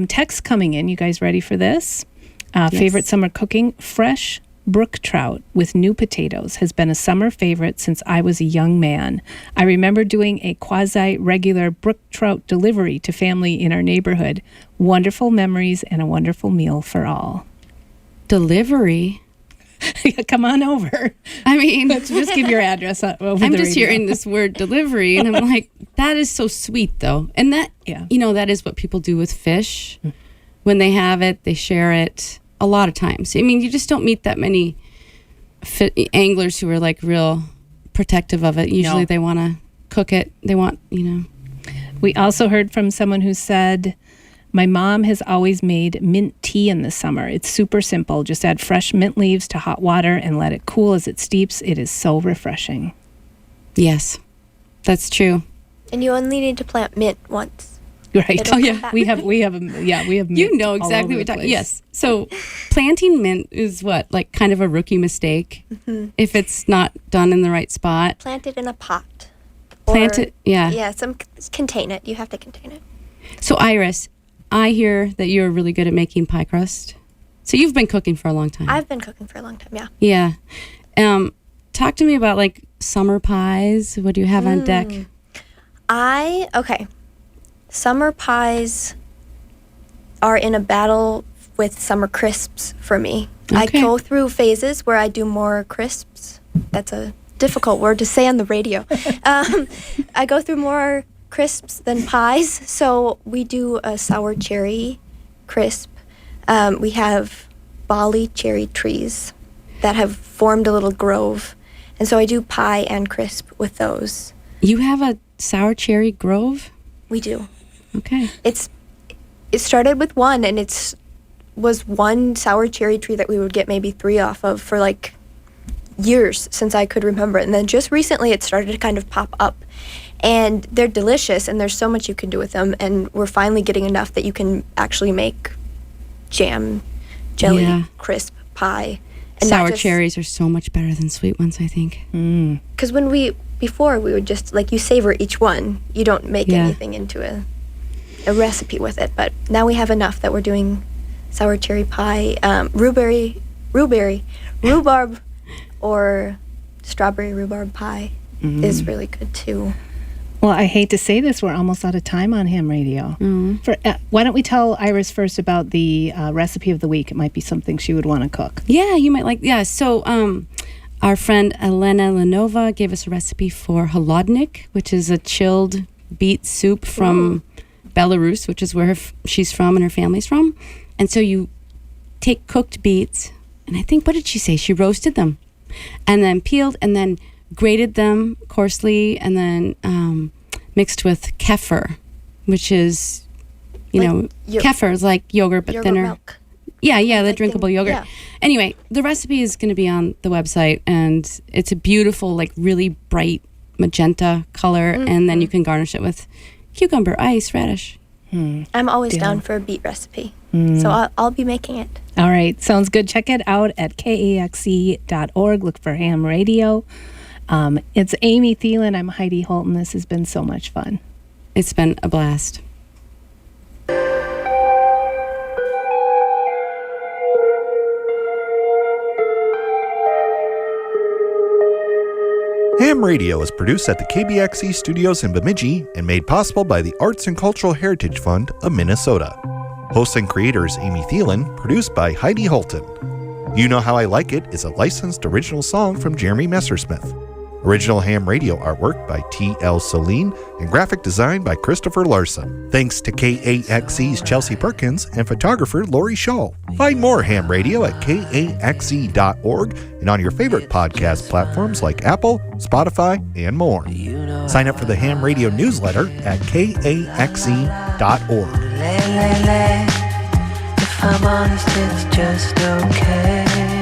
B: texts coming in. You guys ready for this? Favorite summer cooking? Fresh brook trout with new potatoes has been a summer favorite since I was a young man. I remember doing a quasi-regular brook trout delivery to family in our neighborhood. Wonderful memories and a wonderful meal for all.
A: Delivery?
B: Come on over.
A: I mean,
B: Just give your address over
A: I'm
B: the
A: just
B: radio.
A: hearing this word delivery, and I'm like, that is so sweet, though. And that, that is what people do with fish. When they have it, they share it a lot of times. I mean, you just don't meet that many anglers who are like real protective of it. Usually they want to cook it. They want,
B: We also heard from someone who said, my mom has always made mint tea in the summer. It's super simple. Just add fresh mint leaves to hot water and let it cool as it steeps. It is so refreshing.
A: Yes, that's true.
G: And you only need to plant mint once.
B: Right.
G: It'll come back.
B: We have mint
A: You know
B: all
A: exactly
B: over
A: what we're
B: the
A: talking.
B: place.
A: Yes. So planting mint is what, like kind of a rookie mistake if it's not done in the right spot.
G: Plant it in a pot.
A: Plant it, yeah.
G: Yeah, contain it. You have to contain it.
A: So Iris, I hear that you're really good at making pie crust. So you've been cooking for a long time.
G: I've been cooking for a long time, yeah.
A: Yeah. Talk to me about like summer pies. What do you have on deck?
G: Summer pies are in a battle with summer crisps for me. I
A: Okay.
G: go through phases where I do more crisps. That's a difficult word to say on the radio. I go through more crisps than pies. So we do a sour cherry crisp. We have Bali cherry trees that have formed a little grove. And so I do pie and crisp with those.
A: You have a sour cherry grove?
G: We do.
A: Okay.
G: It started with one, and was one sour cherry tree that we would get maybe 3 off of for like years since I could remember. And then just recently it started to kind of pop up. And they're delicious, and there's so much you can do with them. And we're finally getting enough that you can actually make jam, jelly, crisp pie. And
A: Sour cherries are so much better than sweet ones, I think.
G: Because before we would just, like, you savor each one. You don't make anything into a recipe with it. But now we have enough that we're doing sour cherry pie, rhubarb, or strawberry rhubarb pie is really good too.
B: Well, I hate to say this, we're almost out of time on Ham Radio. Why don't we tell Iris first about the recipe of the week? It might be something she would want to cook.
A: Yeah, you might like. Yeah, so our friend Elena Lenova gave us a recipe for holodnik, which is a chilled beet soup from Belarus, which is where she's from and her family's from. And so you take cooked beets, and I think, what did she say? She roasted them and then peeled and then grated them coarsely and then mixed with kefir, which is, kefir is like yogurt but
G: yogurt
A: thinner.
G: Milk.
A: Yeah, the drinkable yogurt.
G: Yeah.
A: Anyway, the recipe is going to be on the website, and it's a beautiful, like really bright magenta color, and then you can garnish it with cucumber, ice, radish.
G: I'm always down for a beet recipe, so I'll be making it.
B: All right, sounds good. Check it out at kaxe.org. Look for Ham Radio. It's Amy Thielen. I'm Heidi Holton. This has been so much fun.
A: It's been a blast.
J: Ham Radio is produced at the KBXE studios in Bemidji and made possible by the Arts and Cultural Heritage Fund of Minnesota. Host and creator is Amy Thielen, produced by Heidi Holton. You Know How I Like It is a licensed original song from Jeremy Messersmith. Original Ham Radio artwork by T.L. Celine and graphic design by Christopher Larson. Thanks to KAXE's Chelsea Perkins and photographer Lori Shaw. Find more Ham Radio at kaxe.org and on your favorite podcast platforms like Apple, Spotify, and more. Sign up for the Ham Radio newsletter at kaxe.org.
C: If I'm honest, it's just okay.